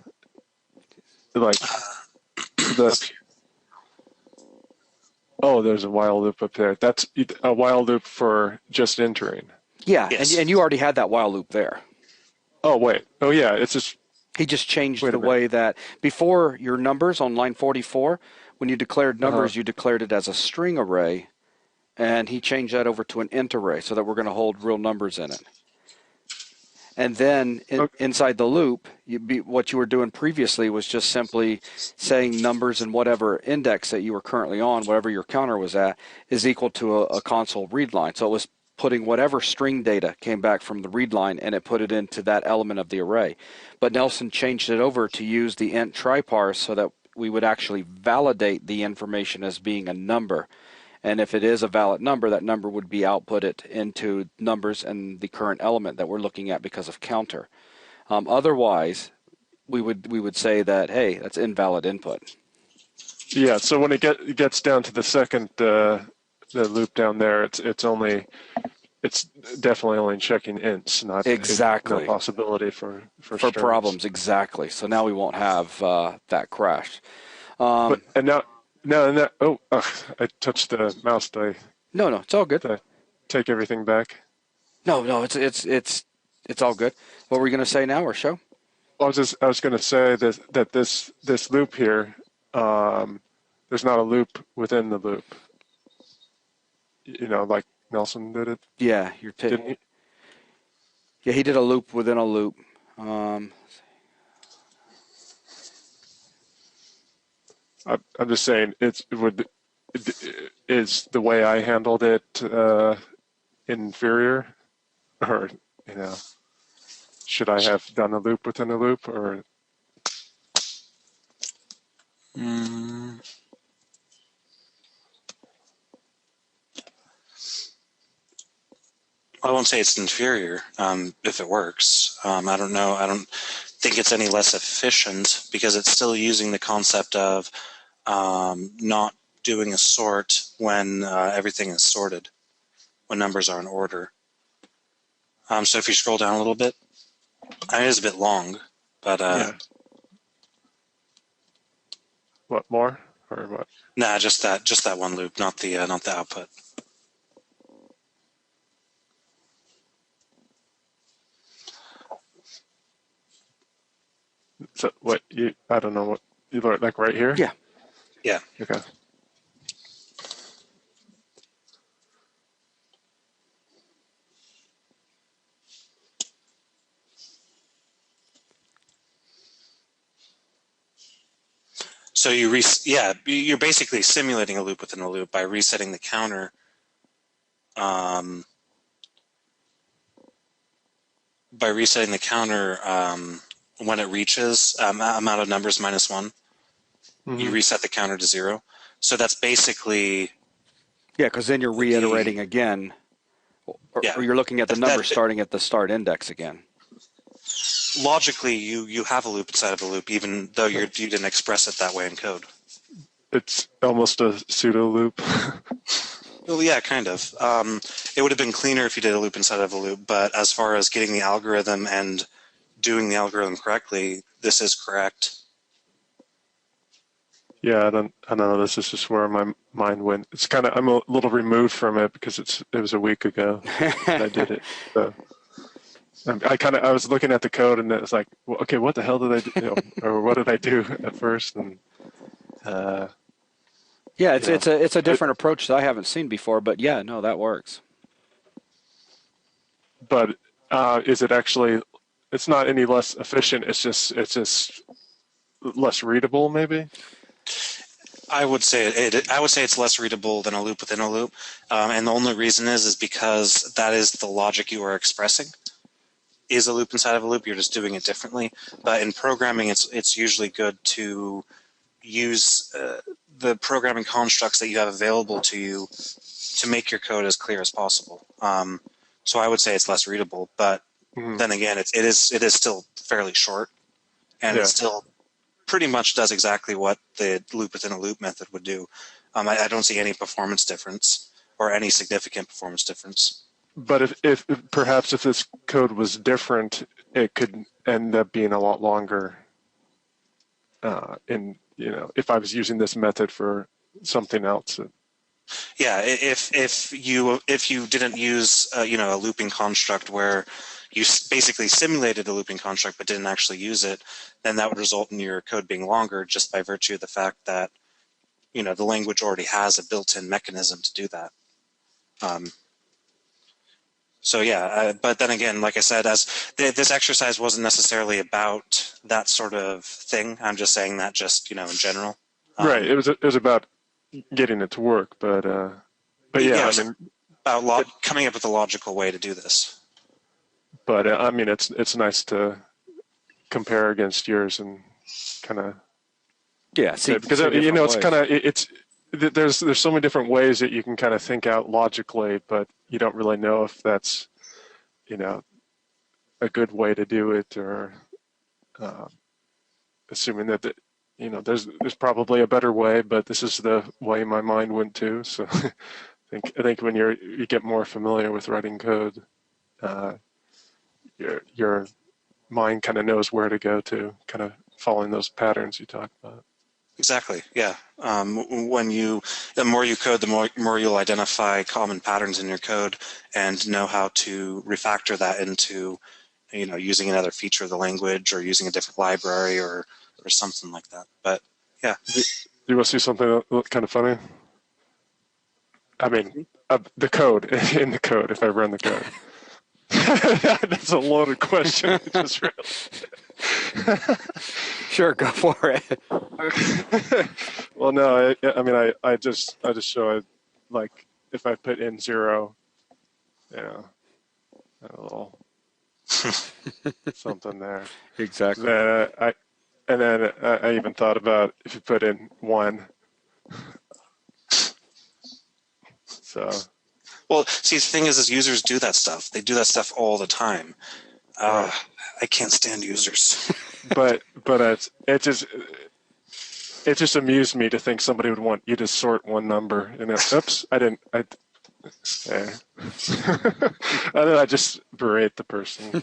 Like the. Oh, there's a while loop up there. That's a while loop for just entering. Yeah, Yes. and you already had that while loop there. Oh, wait. Oh, yeah. It's just. He just changed Wait a the minute. way that before your numbers on line 44, when you declared numbers, you declared it as a string array, and he changed that over to an int array so that we're going to hold real numbers in it. And then inside the loop, what you were doing previously was just simply saying numbers in whatever index that you were currently on, whatever your counter was at, is equal to a console read line. So it was putting whatever string data came back from the read line, and it put it into that element of the array. But Nelson changed it over to use the int try-parse so that we would actually validate the information as being a number. And if it is a valid number, that number would be outputted into numbers and the current element that we're looking at because of counter. Otherwise, we would say that, hey, that's invalid input. Yeah. So when it gets down to the second the loop down there, it's definitely only checking ints, not Exactly. no possibility for strings. Problems. Exactly. So now we won't have that crash. But I touched the mouse. Did I No, it's all good. take everything back? No, it's all good. What were you going to say now, or show? I was going to say that this loop here, there's not a loop within the loop. Like Nelson did it. Yeah, Didn't he? Yeah, he did a loop within a loop. I'm just saying is the way I handled it inferior, or should I have done a loop within a loop, or? I won't say it's inferior if it works. I don't know. I don't think it's any less efficient because it's still using the concept of not doing a sort when everything is sorted, when numbers are in order. So if you scroll down a little bit, it is a bit long, but Yeah. What more or what? nah, just that one loop, not the output. So I don't know what you learned, like right here? Yeah. Yeah. Okay. So you're basically simulating a loop within a loop by resetting the counter. When it reaches amount of numbers -1, you reset the counter to 0. So that's basically Yeah, because then you're reiterating again Yeah. or you're looking at the That- number that- starting at the start index again. Logically, you have a loop inside of a loop, even though you didn't express it that way in code. It's almost a pseudo loop. Well, yeah, kind of. It would have been cleaner if you did a loop inside of a loop, but as far as getting the algorithm and doing the algorithm correctly, this is correct. Yeah, I don't know. This is just where my mind went. It's kind of, I'm a little removed from it because it was a week ago that I did it. So I was looking at the code and it was like, well, okay, what the hell did I do? Or what did I do at first? And Yeah, it's a different approach that I haven't seen before, but yeah, no, that works. but is it actually? It's not any less efficient. It's just less readable, maybe. I would say it's less readable than a loop within a loop, and the only reason is because that is the logic you are expressing. Is a loop inside of a loop? You're just doing it differently. But in programming, it's usually good to use the programming constructs that you have available to you to make your code as clear as possible. So I would say it's less readable, but then again, it is still fairly short, and it still pretty much does exactly what the loop within a loop method would do. I don't see any performance difference or any significant performance difference. But if perhaps if this code was different, it could end up being a lot longer. If I was using this method for something else. Yeah, if you didn't use a looping construct where you basically simulated a looping construct but didn't actually use it, then that would result in your code being longer just by virtue of the fact that the language already has a built-in mechanism to do that. So yeah, but then again, like I said, this exercise wasn't necessarily about that sort of thing. I'm just saying that just in general. Right. It was about getting it to work, but yeah, I mean, about coming up with a logical way to do this. But I mean, it's nice to compare against yours and kind of see, because see it's kind of there's so many different ways that you can kind of think out logically, but you don't really know if that's a good way to do it, or assuming that there's probably a better way, but this is the way my mind went to. So I think when you get more familiar with writing code, your mind kind of knows where to go to, kind of following those patterns you talked about. Exactly. Yeah. The more you code, the more you'll identify common patterns in your code and know how to refactor that into, using another feature of the language or using a different library or something like that. But yeah. Do you want to see something kind of funny? I mean, the code in the code. If I run the code. That's a loaded question. I just realized. Sure, go for it. Well, no, I just show it, like if I put in 0, a little something there. Exactly. Then I even thought about if you put in 1. So. Well, see, the thing is users do that stuff. They do that stuff all the time. I can't stand users. but it just amused me to think somebody would want you to sort one number, and oops, I didn't. And then I just berate the person.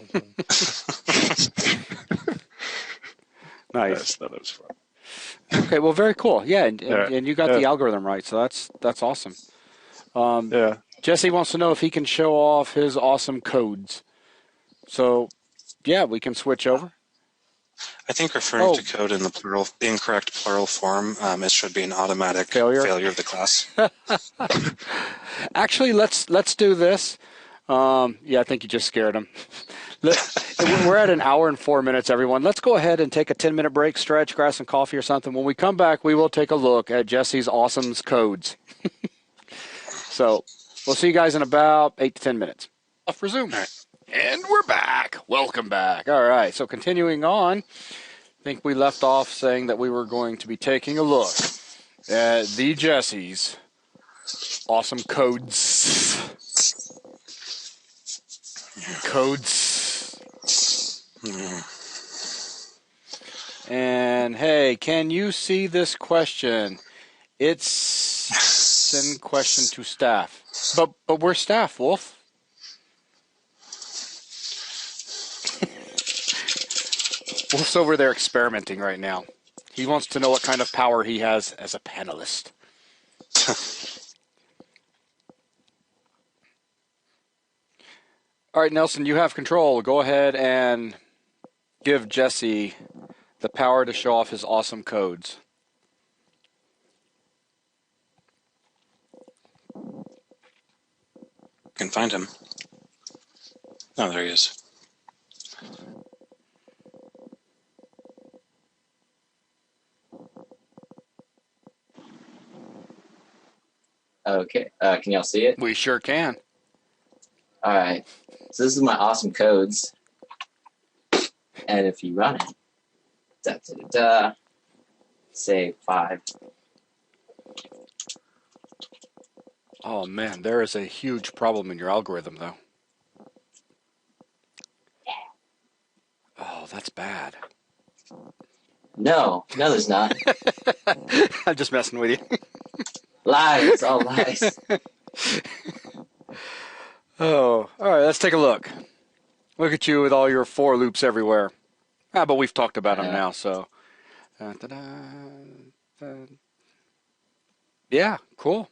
Nice. That was fun. Okay, well, very cool. Yeah, and you got the algorithm right, so that's awesome. Yeah. Jesse wants to know if he can show off his awesome codes. So, yeah, we can switch over. I think referring to code in the incorrect plural form, it should be an automatic failure of the class. Actually, let's do this. I think you just scared him. We're at 1 hour and 4 minutes, everyone. Let's go ahead and take a 10-minute break, stretch, grab some coffee or something. When we come back, we will take a look at Jesse's awesome codes. So we'll see you guys in about 8 to 10 minutes. Off resume. All right. And we're back. Welcome back. All right. So continuing on, I think we left off saying that we were going to be taking a look at the Jesse's awesome codes. Codes. Hmm. And hey, can you see this question? It's send question to staff. But we're staff, Wolf. Wolf's over there experimenting right now. He wants to know what kind of power he has as a panelist. All right, Nelson, you have control. Go ahead and give Jesse the power to show off his awesome codes. Can find him. Oh, there he is. Okay. Can y'all see it? We sure can. All right. So this is my awesome codes. And if you run it, da da da da, say 5. Oh, man, there is a huge problem in your algorithm, though. Oh, that's bad. No, there's not. I'm just messing with you. Lies, all lies. Oh, all right, let's take a look. Look at you with all your for loops everywhere. Ah, but we've talked about them now, so. Yeah, cool.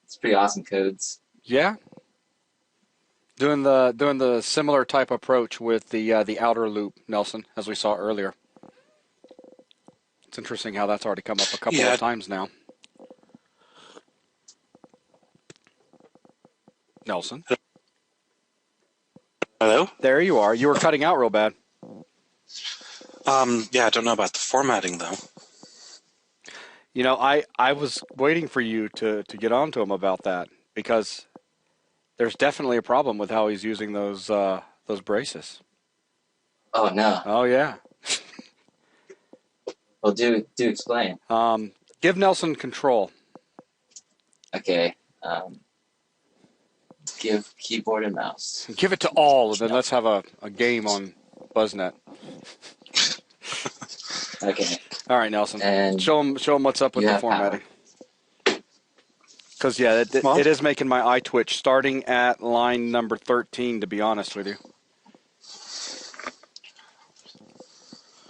It's pretty awesome codes. Yeah. Doing the similar type approach with the outer loop, Nelson, as we saw earlier. It's interesting how that's already come up a couple of times now. Nelson. Hello? There you are. You were cutting out real bad. Yeah, I don't know about the formatting, though. You know, I was waiting for you to get on to him about that because there's definitely a problem with how he's using those braces. Oh no. Oh yeah. Well, do explain. Give Nelson control. Okay. Give keyboard and mouse. Give it to all, and then let's have a game on BuzzNet. Okay. All right, Nelson. And show him what's up with the formatting. Because yeah, it is making my eye twitch. Starting at line number 13, to be honest with you.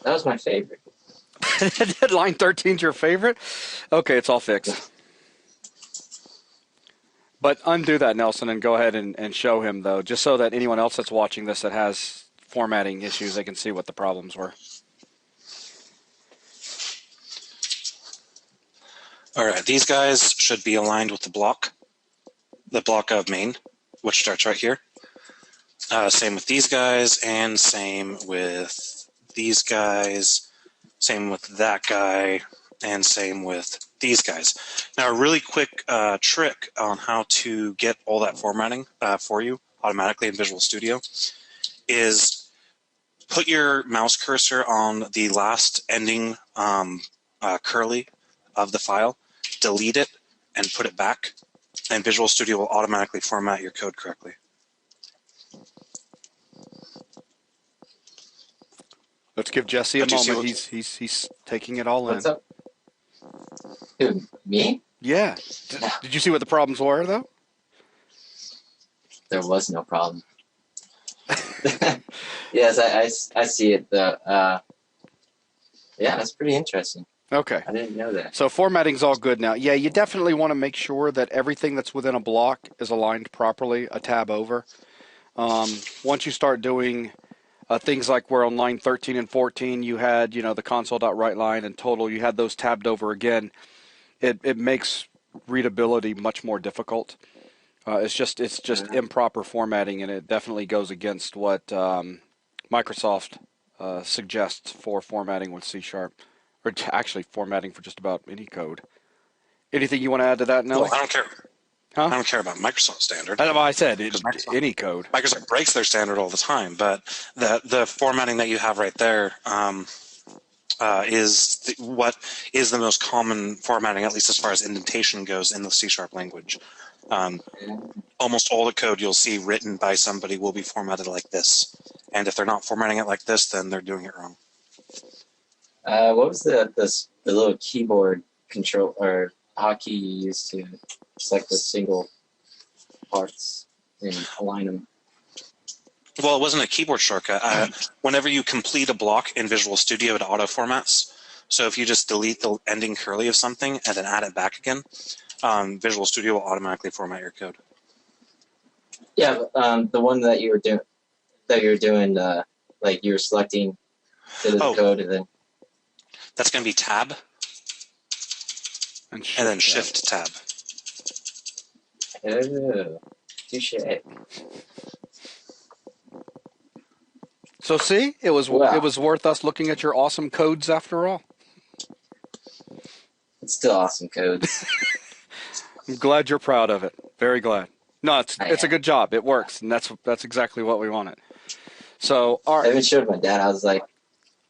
That was my favorite. Line 13's your favorite? Okay, it's all fixed. But undo that, Nelson, and go ahead and show him, though, just so that anyone else that's watching this that has formatting issues, they can see what the problems were. All right, these guys should be aligned with the block of main, which starts right here. Same with these guys, and same with these guys, same with that guy, and same with these guys. Now, a really quick trick on how to get all that formatting for you automatically in Visual Studio is put your mouse cursor on the last ending curly of the file, delete it, and put it back, and Visual Studio will automatically format your code correctly. Let's give Jesse a moment. He's taking it all in. What's up? Who, me? Yeah. Did you see what the problems were, though? There was no problem. Yes, I see it, though. Yeah, it's pretty interesting. Okay. I didn't know that. So formatting's all good now. Yeah, you definitely want to make sure that everything that's within a block is aligned properly, a tab over. Once you start doing things like where on line 13 and 14 you had, the console.writeLine and total, you had those tabbed over again, it makes readability much more difficult. It's just improper formatting, and it definitely goes against what Microsoft suggests for formatting with C#, or actually formatting for just about any code. Anything you want to add to that, Nelly? Well, I don't care. Huh? I don't care about Microsoft standard. I said any code. Microsoft breaks their standard all the time, but the formatting that you have right there is what is the most common formatting, at least as far as indentation goes, in the C# language. almost all the code you'll see written by somebody will be formatted like this. And if they're not formatting it like this, then they're doing it wrong. What was the little keyboard control or hotkey you used to select the single parts and align them? Well, it wasn't a keyboard shortcut. Whenever you complete a block in Visual Studio, it auto-formats. So if you just delete the ending curly of something and then add it back again, Visual Studio will automatically format your code. Yeah, the one that you were doing, like you were selecting the code and then. That's going to be Tab and then Shift Tab. Oh, touche. So see, it was worth us looking at your awesome codes after all. It's still awesome codes. I'm glad you're proud of it. Very glad. No, it's a good job. It works, and that's exactly what we wanted. So, all right. I even showed my dad. I was like,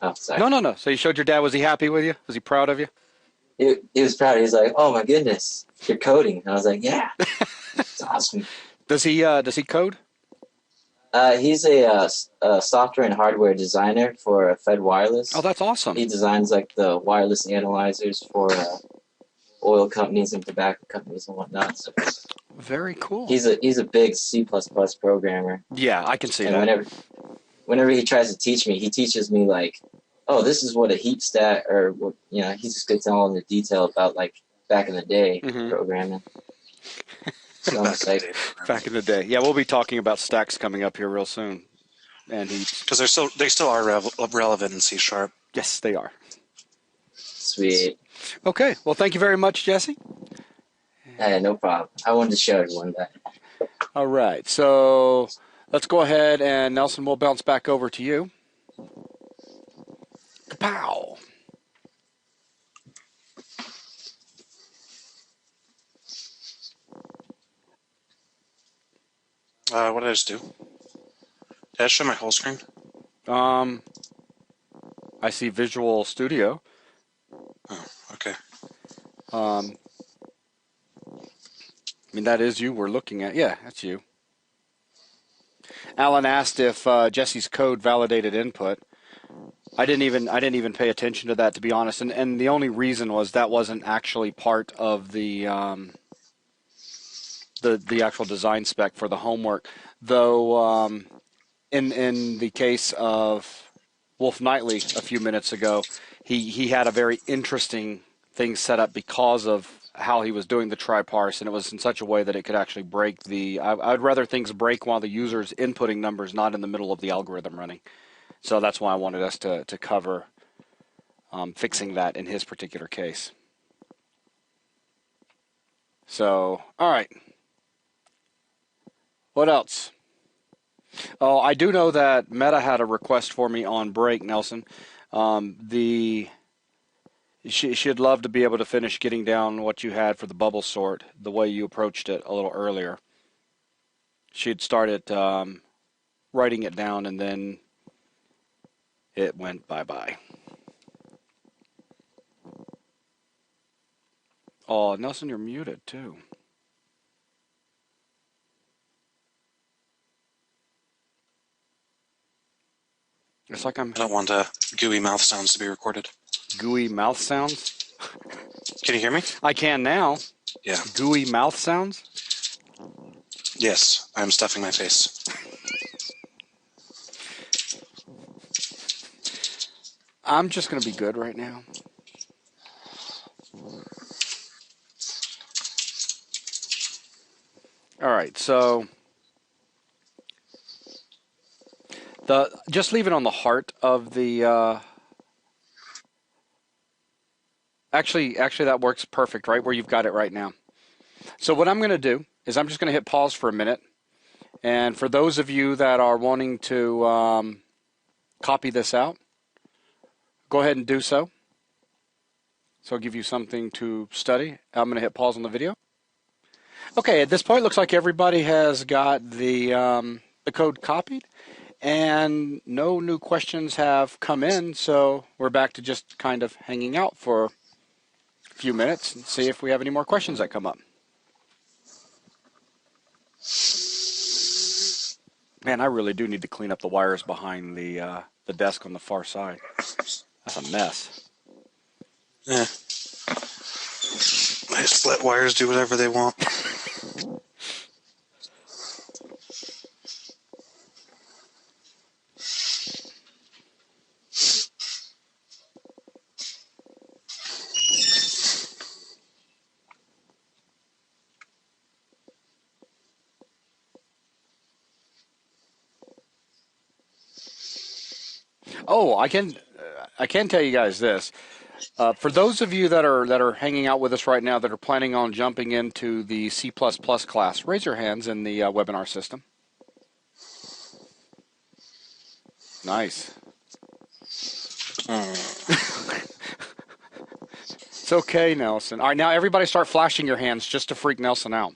"Oh, sorry." No. So you showed your dad. Was he happy with you? Was he proud of you? He was proud. He was like, "Oh my goodness, you're coding." And I was like, "Yeah, it's awesome." Does he code? He's a software and hardware designer for Fed Wireless. Oh, that's awesome. He designs like the wireless analyzers for oil companies and tobacco companies and whatnot. So very cool. He's a big C++ programmer. Yeah, I can see and that. Whenever he tries to teach me, he teaches me like, oh, this is what a heat stat, or he just gets all in the detail about like back in the day programming. So back in the day. Yeah, we'll be talking about stacks coming up here real soon, and heaps. Because they still are relevant in C#. Yes, they are. Sweet. Okay. Well, thank you very much, Jesse. Hey, no problem. I wanted to show everyone that. All right. So let's go ahead, and Nelson, we'll bounce back over to you. Kapow. What did I just do? Did I show my whole screen? I see Visual Studio. Oh, okay. I mean, that is you we're looking at. Yeah, that's you. Alan asked if Jesse's code validated input. I didn't even pay attention to that, to be honest. And the only reason was that wasn't actually part of the actual design spec for the homework. Though in the case of Wolf Knightley a few minutes ago, he had a very interesting thing set up because of how he was doing the try-parse, and it was in such a way that it could actually break the... I'd rather things break while the user's inputting numbers, not in the middle of the algorithm running. So that's why I wanted us to cover fixing that in his particular case. So, all right. What else? Oh, I do know that Meta had a request for me on break, Nelson. She'd love to be able to finish getting down what you had for the bubble sort, the way you approached it a little earlier. She'd started writing it down, and then it went bye-bye. Oh, Nelson, you're muted, too. It's like I don't want gooey mouth sounds to be recorded. Gooey mouth sounds? Can you hear me? I can now. Yeah. Gooey mouth sounds? Yes, I'm stuffing my face. I'm just going to be good right now. All right, so just leave it on the heart of the. Actually, that works perfect, right where you've got it right now. So what I'm going to do is I'm just going to hit pause for a minute, and for those of you that are wanting to copy this out, go ahead and do so. So I'll give you something to study. I'm going to hit pause on the video. Okay, at this point, it looks like everybody has got the code copied, and no new questions have come in, so we're back to just kind of hanging out for a few minutes and see if we have any more questions that come up. Man, I really do need to clean up the wires behind the desk on the far side. That's a mess. Yeah. I just let wires do whatever they want. Oh, I can tell you guys this. For those of you that are hanging out with us right now that are planning on jumping into the C++ class, raise your hands in the webinar system. Nice. It's okay, Nelson. All right, now everybody start flashing your hands just to freak Nelson out.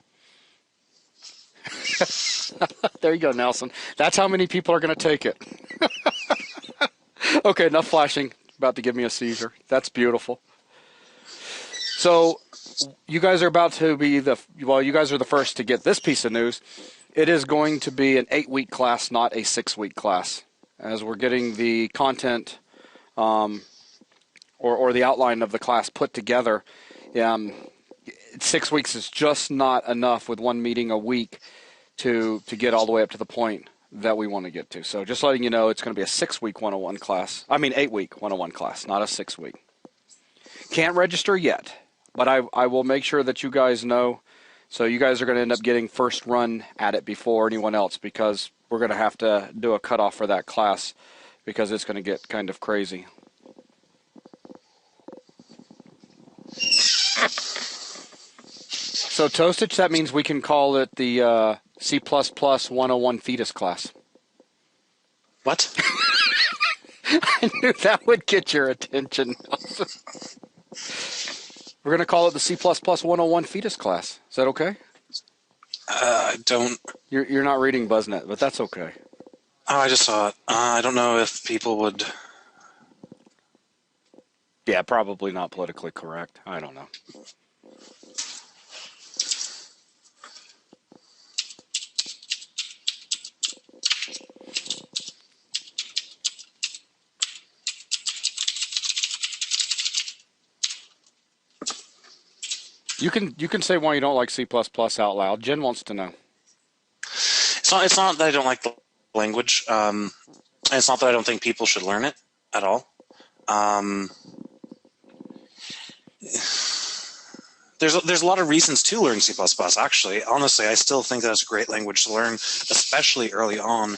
There you go, Nelson. That's how many people are going to take it. Okay, enough flashing. About to give me a seizure. That's beautiful. So, you guys are about to be you guys are the first to get this piece of news. It is going to be an 8-week class, not a 6-week class, as we're getting the content or the outline of the class put together. 6 weeks is just not enough with one meeting a week to get all the way up to the point that we want to get to. So just letting you know, it's going to be a 6-week 101 class. 8-week 101 class, not a 6-week. Can't register yet, but I will make sure that you guys know. So you guys are going to end up getting first run at it before anyone else, because we're going to have to do a cutoff for that class because it's going to get kind of crazy. So Toastich, that means we can call it the C++ 101 fetus class. What? I knew that would get your attention. We're going to call it the C++ 101 fetus class. Is that okay? I don't. You're not reading BuzzNet, but that's okay. Oh, I just saw it. I don't know if people would. Yeah, probably not politically correct. I don't know. You can say why you don't like C++ out loud. Jen wants to know. It's not that I don't like the language. It's not that I don't think people should learn it at all. There's a lot of reasons to learn C++. Actually, honestly, I still think that's a great language to learn, especially early on,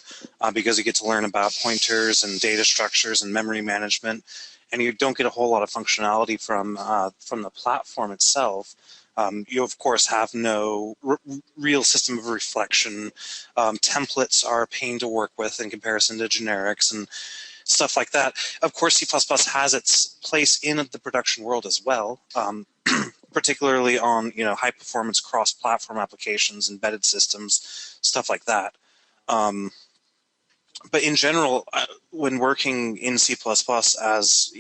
because you get to learn about pointers and data structures and memory management, and you don't get a whole lot of functionality from the platform itself. You of course have no real system of reflection. Templates are a pain to work with in comparison to generics and stuff like that. Of course, C++ has its place in the production world as well. Particularly on high performance cross platform applications, embedded systems, stuff like that. But in general, when working in C++, as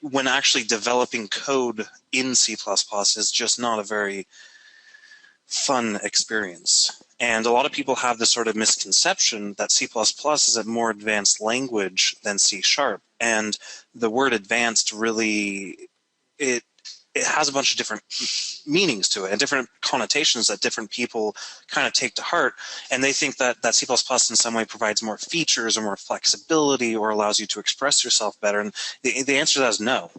when actually developing code in C++ is just not a very fun experience. And a lot of people have this sort of misconception that C++ is a more advanced language than C#. And the word advanced really, it has a bunch of different meanings to it and different connotations that different people kind of take to heart. And they think that C++ in some way provides more features or more flexibility or allows you to express yourself better. And the answer to that is no.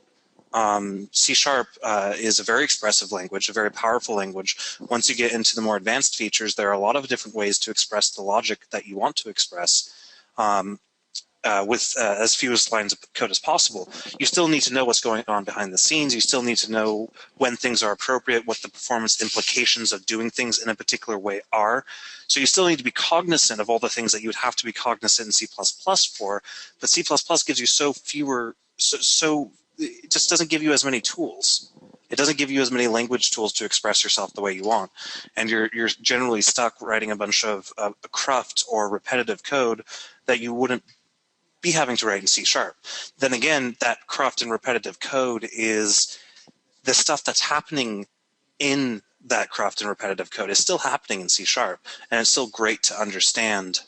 C# is a very expressive language, a very powerful language. Once you get into the more advanced features, there are a lot of different ways to express the logic that you want to express. With as few lines of code as possible. You still need to know what's going on behind the scenes. You still need to know when things are appropriate, what the performance implications of doing things in a particular way are. So you still need to be cognizant of all the things that you would have to be cognizant in C++ for. But C++ gives you it just doesn't give you as many tools. It doesn't give you as many language tools to express yourself the way you want. And you're generally stuck writing a bunch of cruft or repetitive code that you wouldn't be having to write in C#. Then again, that cruft and repetitive code is the stuff that's happening in that corrupt and repetitive code is still happening in C#, and it's still great to understand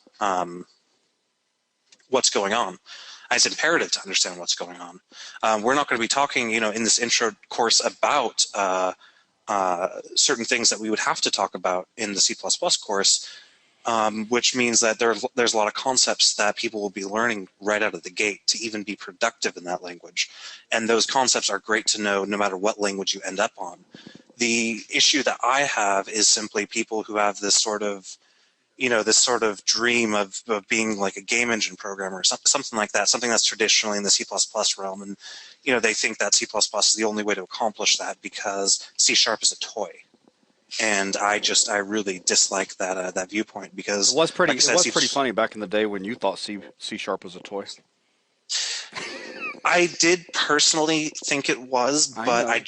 what's going on. It's imperative to understand what's going on. We're not going to be talking, in this intro course about certain things that we would have to talk about in the C++ course, which means that there's a lot of concepts that people will be learning right out of the gate to even be productive in that language. And those concepts are great to know no matter what language you end up on. The issue that I have is simply people who have this sort of dream of being like a game engine programmer or something like that, something that's traditionally in the C++ realm. And, they think that C++ is the only way to accomplish that because C# is a toy. And I really dislike that viewpoint because It was pretty. like I said, it was pretty funny back in the day when you thought C# was a toy. I did personally think it was, but I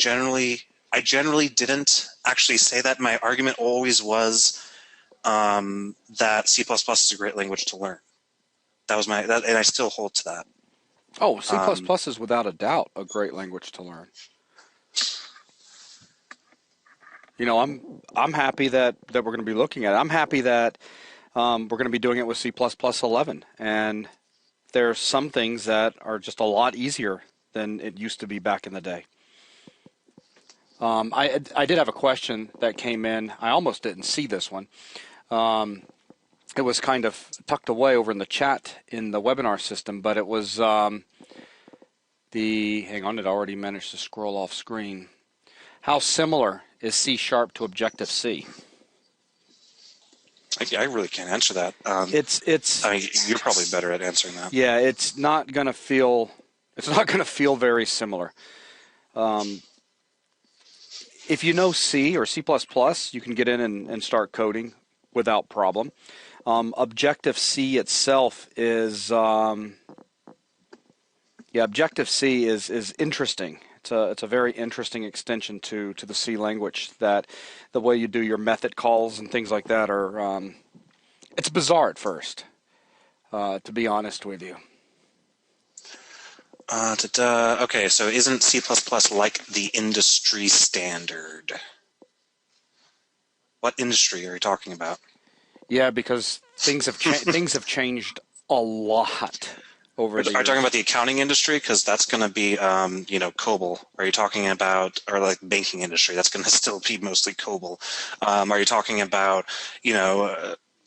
I generally didn't actually say that. My argument always was that C++ is a great language to learn. That was and I still hold to that. Oh, C++ is without a doubt a great language to learn. I'm happy that we're going to be looking at it. I'm happy that we're going to be doing it with C++ 11, and there's some things that are just a lot easier than it used to be back in the day. I did have a question that came in. I almost didn't see this one. It was kind of tucked away over in the chat in the webinar system, but it was hang on, it already managed to scroll off screen. How similar is C# to Objective-C? I really can't answer that. It's. I mean, you're probably better at answering that. Yeah, it's not going to feel very similar. If you know C or C++, you can get in and start coding without problem. Objective-C itself is Objective-C is interesting. It's a very interesting extension to the C language. That the way you do your method calls and things like that are it's bizarre at first, to be honest with you. Okay, so isn't C++ like the industry standard? What industry are you talking about? Yeah, because things have things have changed a lot over the years. Are you talking about the accounting industry? Because that's going to be, COBOL. Are you talking about, or like banking industry? That's going to still be mostly COBOL. Are you talking about,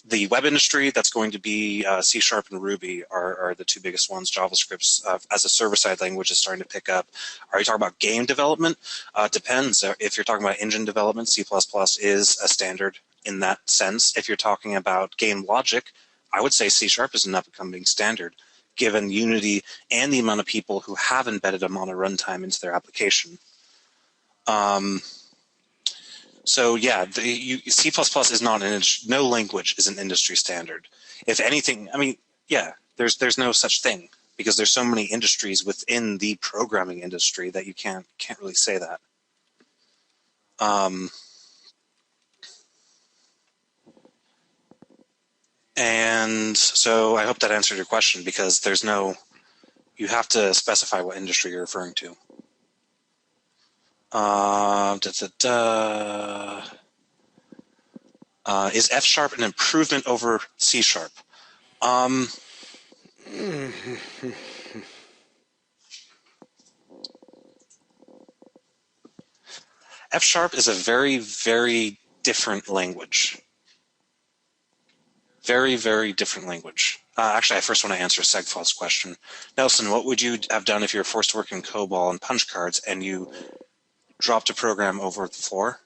the web industry? That's going to be C# and Ruby are the two biggest ones. JavaScript as a server-side language is starting to pick up. Are you talking about game development? Depends. If you're talking about engine development, C++ is a standard in that sense. If you're talking about game logic, I would say C# is an up-and-coming standard, given Unity and the amount of people who have embedded a mono runtime into their application. So yeah, C++ is not no language is an industry standard. If anything, I mean, yeah, there's no such thing because there's so many industries within the programming industry that you can't really say that. And so I hope that answered your question because you have to specify what industry you're referring to. Is F# an improvement over C#? F# is a very, very different language. Very, very different language. Actually, I first want to answer Segfall's question. Nelson, what would you have done if you were forced to work in COBOL and punch cards and you dropped a program over the floor?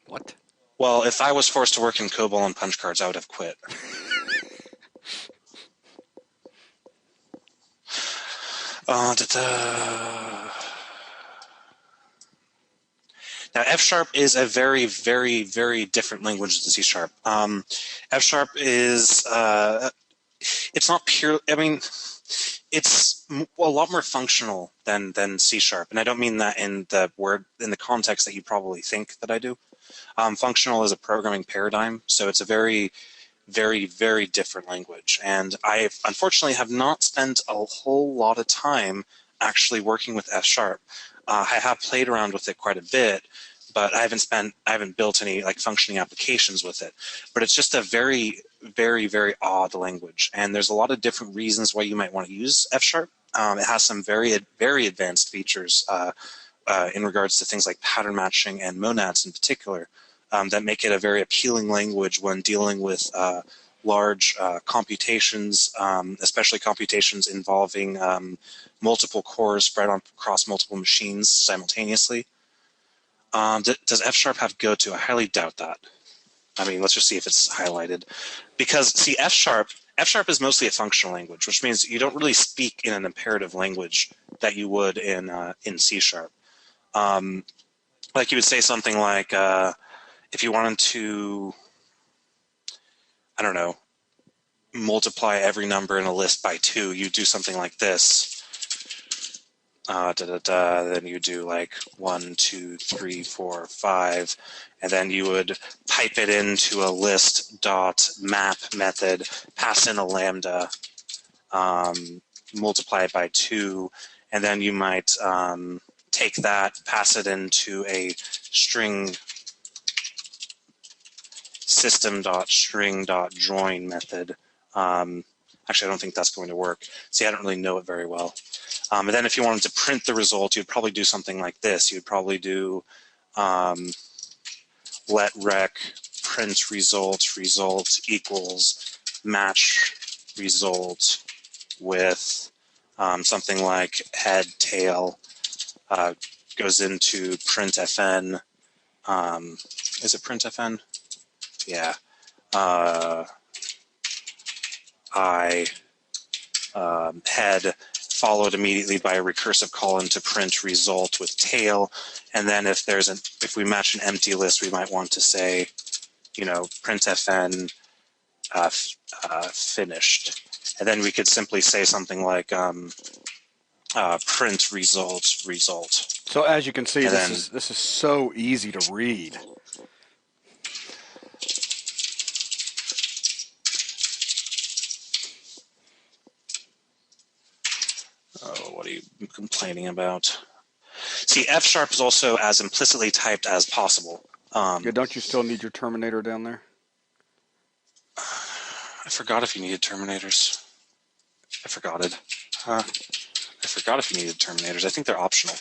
What? Well, if I was forced to work in COBOL and punch cards, I would have quit. Now, F# is a very, very, very different language than C#. F# is it's not pure. I mean, it's a lot more functional than C#, and I don't mean that in the context that you probably think that I do. Functional is a programming paradigm, so it's a very, very, very different language. And I unfortunately have not spent a whole lot of time actually working with F#. I have played around with it quite a bit, but I haven't built any like functioning applications with it. But it's just a very, very, very odd language, and there's a lot of different reasons why you might want to use F sharp. It has some very, very advanced features in regards to things like pattern matching and monads in particular that make it a very appealing language when dealing with large computations, especially computations involving multiple cores spread across multiple machines simultaneously. Does F sharp have Go2? I highly doubt that. I mean, let's just see if it's highlighted. Because, see, F sharp is mostly a functional language, which means you don't really speak in an imperative language that you would in C sharp. Like you would say something like, if you wanted to, I don't know, multiply every number in a list by 2, you do something like this. Then you do like 1, 2, 3, 4, 5, and then you would pipe it into a list.map method, pass in a lambda, multiply it by 2, and then you might take that, pass it into a string system.string.join method. Actually, I don't think that's going to work. See, I don't really know it very well. And then if you wanted to print the result, you'd probably do something like this. You'd probably do let rec print result equals match result with something like head tail goes into printfn. Is it printfn? Yeah. Head followed immediately by a recursive call into print result with tail, and then if we match an empty list, we might want to say, printfn finished, and then we could simply say something like print result. So as you can see, this is so easy to read. Oh, what are you complaining about? See, F sharp is also as implicitly typed as possible. Yeah, don't you still need your terminator down there? I forgot if you needed terminators. I forgot it. I forgot if you needed terminators. I think they're optional.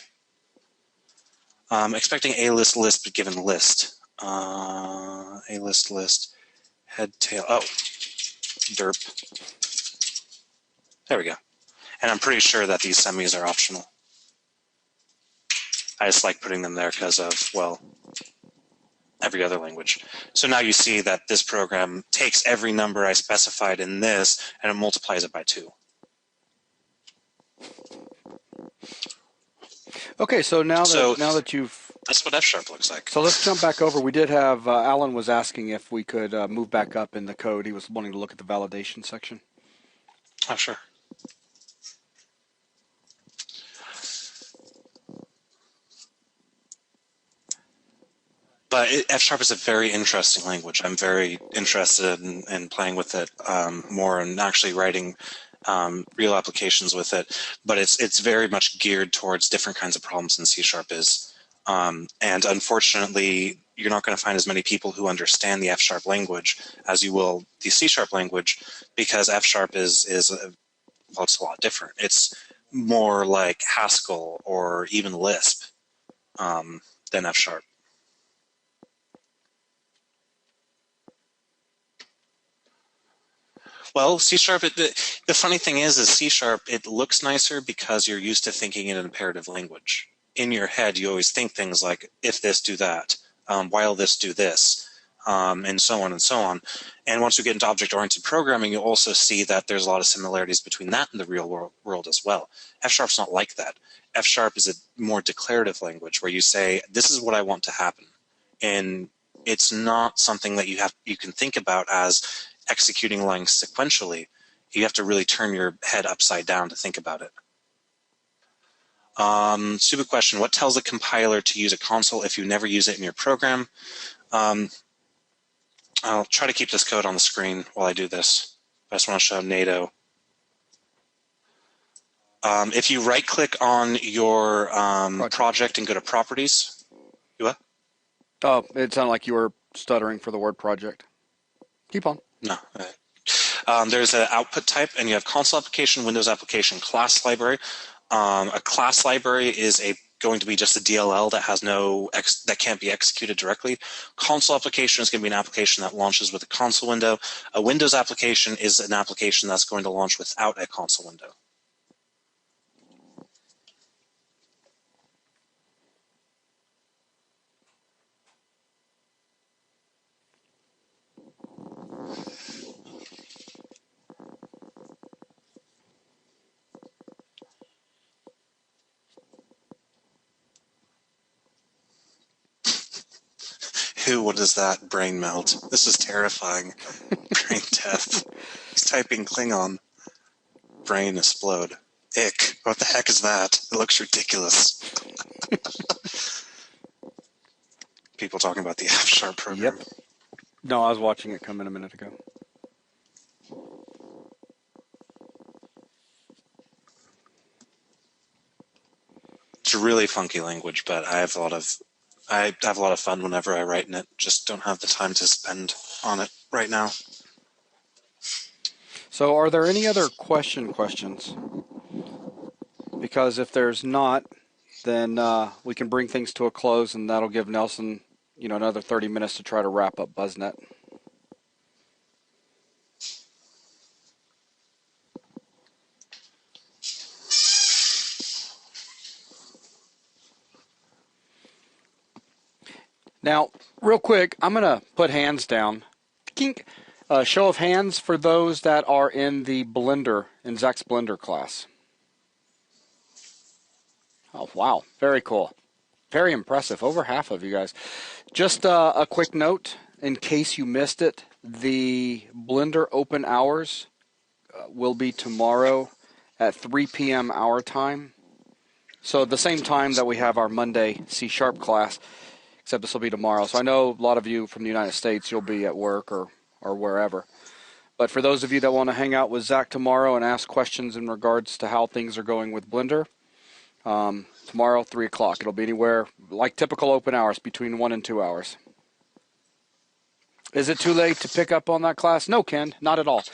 Expecting a list given list. A list, head, tail. Oh, derp. There we go. And I'm pretty sure that these semis are optional. I just like putting them there because of, well, every other language. So now you see that this program takes every number I specified in this and it multiplies it by 2. Okay, so now that you've... That's what F sharp looks like. So let's jump back over. We did have... Alan was asking if we could move back up in the code. He was wanting to look at the validation section. Oh, sure. But F sharp is a very interesting language. I'm very interested in playing with it more and actually writing real applications with it. But it's very much geared towards different kinds of problems than C sharp is. And unfortunately, you're not going to find as many people who understand the F sharp language as you will the C sharp language, because F sharp is it's a lot different. It's more like Haskell or even Lisp than F sharp. Well, C sharp, the funny thing is C sharp, it looks nicer because you're used to thinking in an imperative language. In your head, you always think things like, if this, do that, while this, do this, and so on and so on. And once you get into object-oriented programming, you'll also see that there's a lot of similarities between that and the real world as well. F sharp's not like that. F sharp is a more declarative language where you say, this is what I want to happen. And it's not something that you can think about as executing lines sequentially. You have to really turn your head upside down to think about it. Stupid question. What tells a compiler to use a console if you never use it in your program? I'll try to keep this code on the screen while I do this. I just want to show NATO. If you right-click on your project and go to Properties, you what? Oh, it sounded like you were stuttering for the word project. Keep on. No. There's an output type, and you have console application, Windows application, class library. A class library is going to be just a DLL that has that can't be executed directly. Console application is going to be an application that launches with a console window. A Windows application is an application that's going to launch without a console window. What is that? Brain melt. This is terrifying. Brain death. He's typing Klingon. Brain explode. Ick. What the heck is that? It looks ridiculous. People talking about the F-sharp program. Yep. No, I was watching it come in a minute ago. It's a really funky language, but I have a lot of fun whenever I write in it. Just don't have the time to spend on it right now. So are there any other questions? Because if there's not, then we can bring things to a close, and that'll give Nelson, another 30 minutes to try to wrap up BuzzNet. Now, real quick, I'm going to put hands down. Kink. Show of hands for those that are in the Blender, in Zach's Blender class. Oh, wow. Very cool. Very impressive. Over half of you guys. Just a quick note, in case you missed it, the Blender open hours will be tomorrow at 3 p.m. our time. So the same time that we have our Monday C# class, except this will be tomorrow. So I know a lot of you from the United States, you'll be at work or wherever. But for those of you that want to hang out with Zach tomorrow and ask questions in regards to how things are going with Blender, tomorrow, 3 o'clock. It'll be anywhere, like typical open hours, between 1 and 2 hours. Is it too late to pick up on that class? No, Ken, not at all.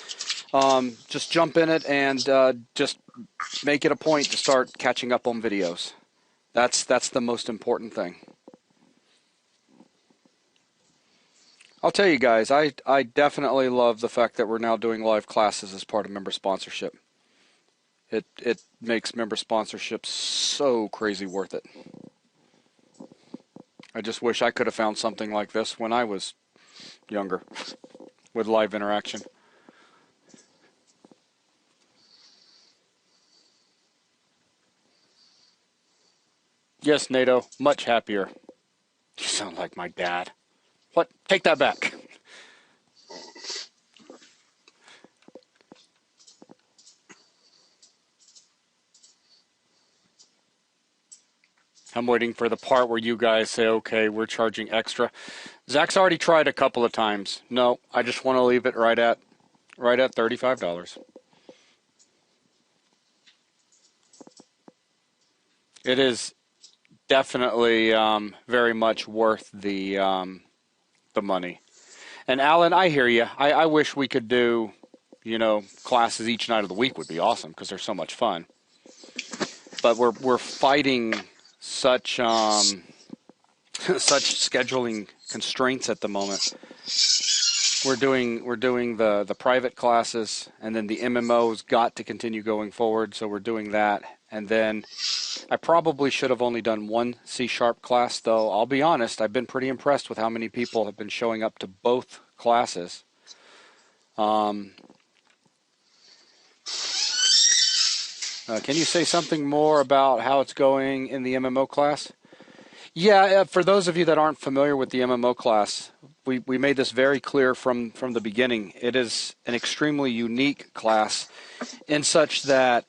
Just jump in it and just make it a point to start catching up on videos. That's the most important thing. I'll tell you guys, I definitely love the fact that we're now doing live classes as part of member sponsorship. It makes member sponsorship so crazy worth it. I just wish I could have found something like this when I was younger with live interaction. Yes, NATO, much happier. You sound like my dad. What? Take that back. I'm waiting for the part where you guys say, okay, we're charging extra. Zach's already tried a couple of times. No, I just want to leave it right at $35. It is definitely very much worth the money. And Alan, I hear you. I wish we could do, classes each night of the week would be awesome because they're so much fun. But we're fighting such scheduling constraints at the moment. We're doing the private classes, and then the MMO's got to continue going forward, so we're doing that. And then I probably should have only done one C# class, though I'll be honest, I've been pretty impressed with how many people have been showing up to both classes. Can you say something more about how it's going in the MMO class? Yeah, for those of you that aren't familiar with the MMO class, we made this very clear from the beginning. It is an extremely unique class in such that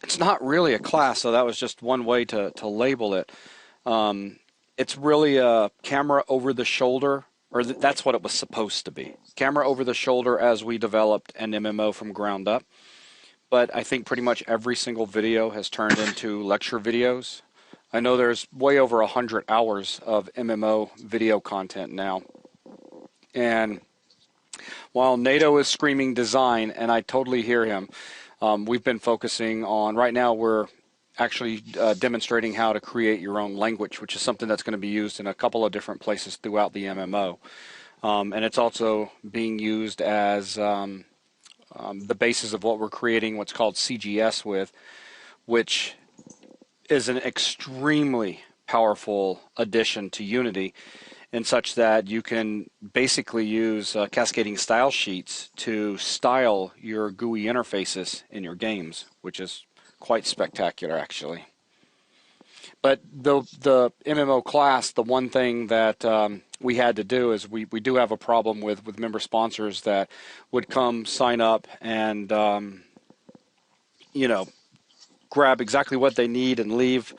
it's not really a class, so that was just one way to label it. It's really a camera over the shoulder, or that's what it was supposed to be. Camera over the shoulder as we developed an MMO from ground up. But I think pretty much every single video has turned into lecture videos. I know there's way over 100 hours of MMO video content now. And while NATO is screaming design, and I totally hear him, we've been focusing on, right now we're actually demonstrating how to create your own language, which is something that's going to be used in a couple of different places throughout the MMO. And it's also being used as the basis of what we're creating, what's called CGS with, which is an extremely powerful addition to Unity, in such that you can basically use cascading style sheets to style your GUI interfaces in your games, which is quite spectacular, actually. But the MMO class, the one thing that we had to do is we do have a problem with member sponsors that would come sign up and grab exactly what they need and leave.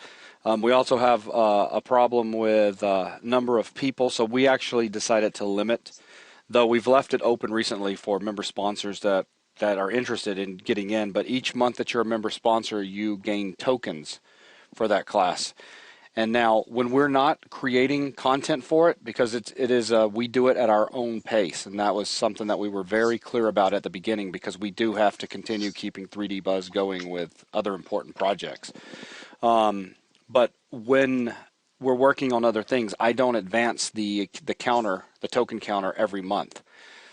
We also have a problem with number of people, so we actually decided to limit, though we've left it open recently for member sponsors that are interested in getting in. But each month that you're a member sponsor, you gain tokens for that class. And now, when we're not creating content for it, because we do it at our own pace, and that was something that we were very clear about at the beginning, because we do have to continue keeping 3D Buzz going with other important projects. But when we're working on other things, I don't advance the token counter every month.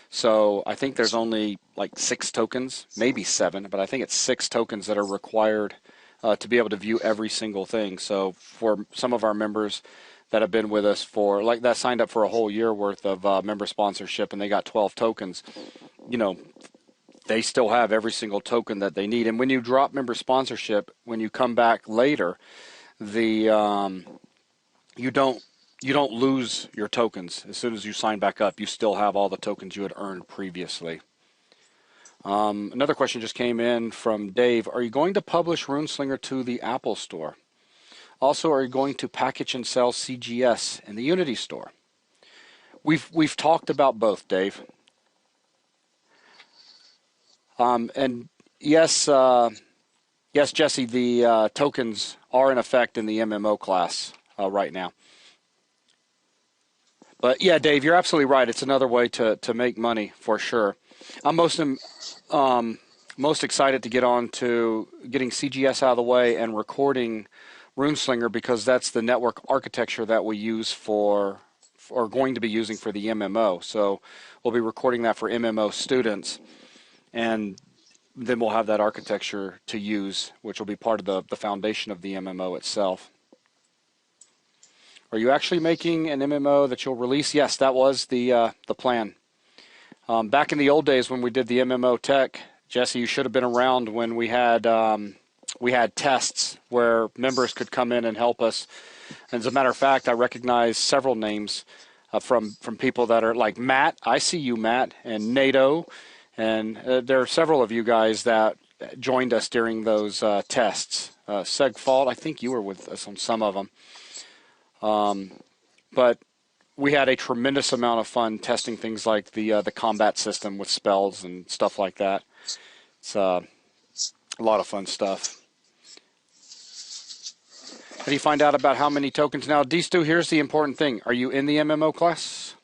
So I think there's only like 6 tokens, maybe 7, but I think it's 6 tokens that are required to be able to view every single thing. So for some of our members that have been with us that signed up for a whole year worth of member sponsorship, and they got 12 tokens, they still have every single token that they need. And when you drop member sponsorship, when you come back later, you don't lose your tokens. As soon as you sign back up, you still have all the tokens you had earned previously. Another question just came in from Dave. Are you going to publish RuneSlinger to the Apple Store? Also, are you going to package and sell CGS in the Unity Store? We've talked about both, Dave. And yes, Jesse, the tokens are in effect in the MMO class right now. But yeah, Dave, you're absolutely right. It's another way to make money for sure. I'm most excited to get on to getting CGS out of the way and recording RuneSlinger, because that's the network architecture that we use or going to be using for the MMO. So we'll be recording that for MMO students, and then we'll have that architecture to use, which will be part of the foundation of the MMO itself. Are you actually making an MMO that you'll release? Yes, that was the plan. Back in the old days when we did the MMO tech, Jesse, you should have been around when we had tests where members could come in and help us. And as a matter of fact, I recognize several names from people that are like Matt. I see you, Matt, and NATO. And there are several of you guys that joined us during those tests. Segfault, I think you were with us on some of them. But we had a tremendous amount of fun testing things like the combat system with spells and stuff like that. It's a lot of fun stuff. How do you find out about how many tokens? Now, D-Stu, here's the important thing. Are you in the MMO class?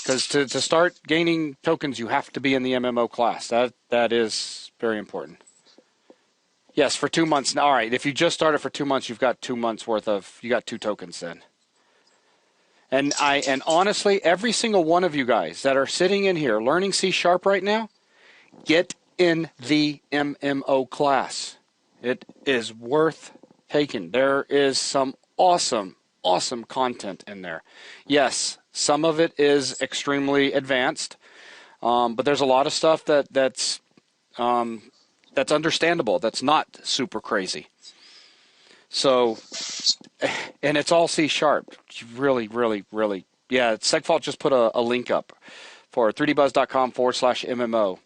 Because to start gaining tokens, you have to be in the MMO class. That is very important. Yes, for 2 months. All right, if you just started for 2 months, you've got 2 months worth you got 2 tokens then. And honestly, every single one of you guys that are sitting in here learning C# right now, get in the MMO class. It is worth taking. There is some awesome content in there. Yes, some of it is extremely advanced, but there's a lot of stuff that's understandable. That's not super crazy. So, and it's all C#. Really. Yeah, Segfault just put a link up for 3dbuzz.com/MMO.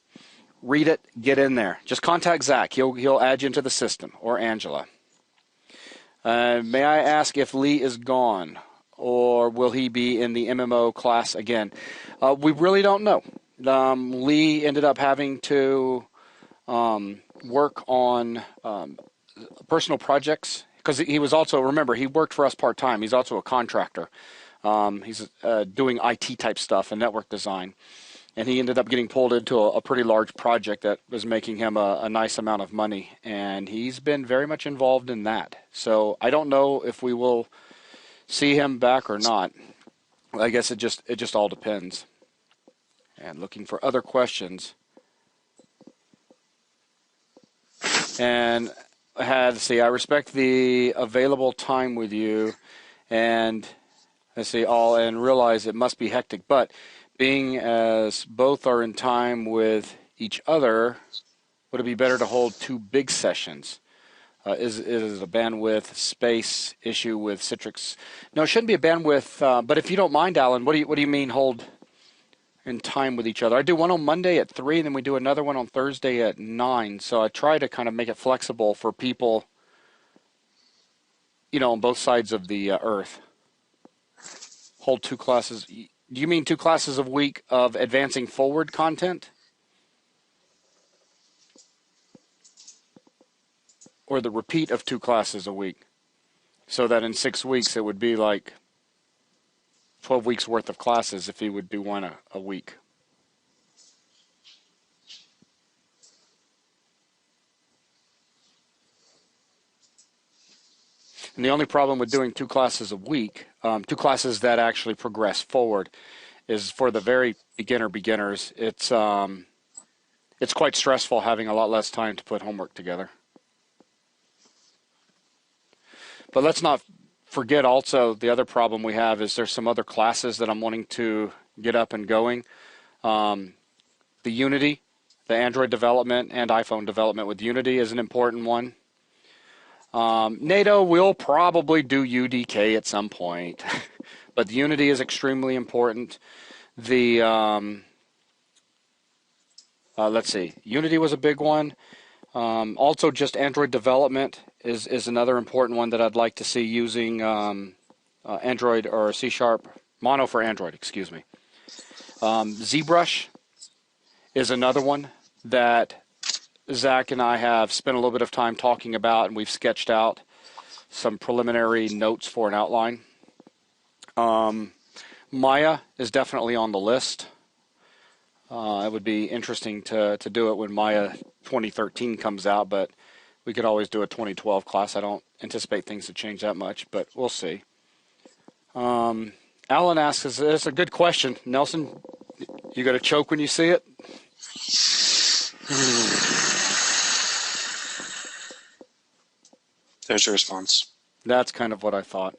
Read it, get in there. Just contact Zach. He'll add you into the system, or Angela. May I ask if Lee is gone, or will he be in the MMO class again? We really don't know. Lee ended up having to work on personal projects, because he was also, remember, he worked for us part-time. He's also a contractor. He's doing IT type stuff and network design. And he ended up getting pulled into a pretty large project that was making him a nice amount of money. And he's been very much involved in that. So I don't know if we will see him back or not. I guess it just all depends. And looking for other questions. And let's see, I respect the available time with you, and let's see, and realize it must be hectic. But being as both are in time with each other, would it be better to hold 2 big sessions? Is it a bandwidth space issue with Citrix? No, it shouldn't be a bandwidth. But if you don't mind, Alan, what do you mean hold in time with each other? I do one on Monday at 3, and then we do another one on Thursday at 9. So I try to kind of make it flexible for people, on both sides of the earth. Hold 2 classes. Do you mean 2 classes a week of advancing forward content? Or the repeat of 2 classes a week? So that in 6 weeks it would be like 12 weeks worth of classes if he would do one a week. And the only problem with doing 2 classes a week, 2 classes that actually progress forward, is for the very beginners. It's quite stressful having a lot less time to put homework together. But let's not forget also the other problem we have is there's some other classes that I'm wanting to get up and going. The Unity, the Android development and iPhone development with Unity is an important one. NATO will probably do UDK at some point, but Unity is extremely important. Let's see, Unity was a big one. Also, just Android development is another important one that I'd like to see using Android or C# Mono for Android, excuse me. ZBrush is another one that Zach and I have spent a little bit of time talking about, and we've sketched out some preliminary notes for an outline. Maya is definitely on the list. It would be interesting to do it when Maya 2013 comes out, but we could always do a 2012 class. I don't anticipate things to change that much, but we'll see. Alan asks, it's a good question. Nelson, you got to choke when you see it? There's your response. That's kind of what I thought.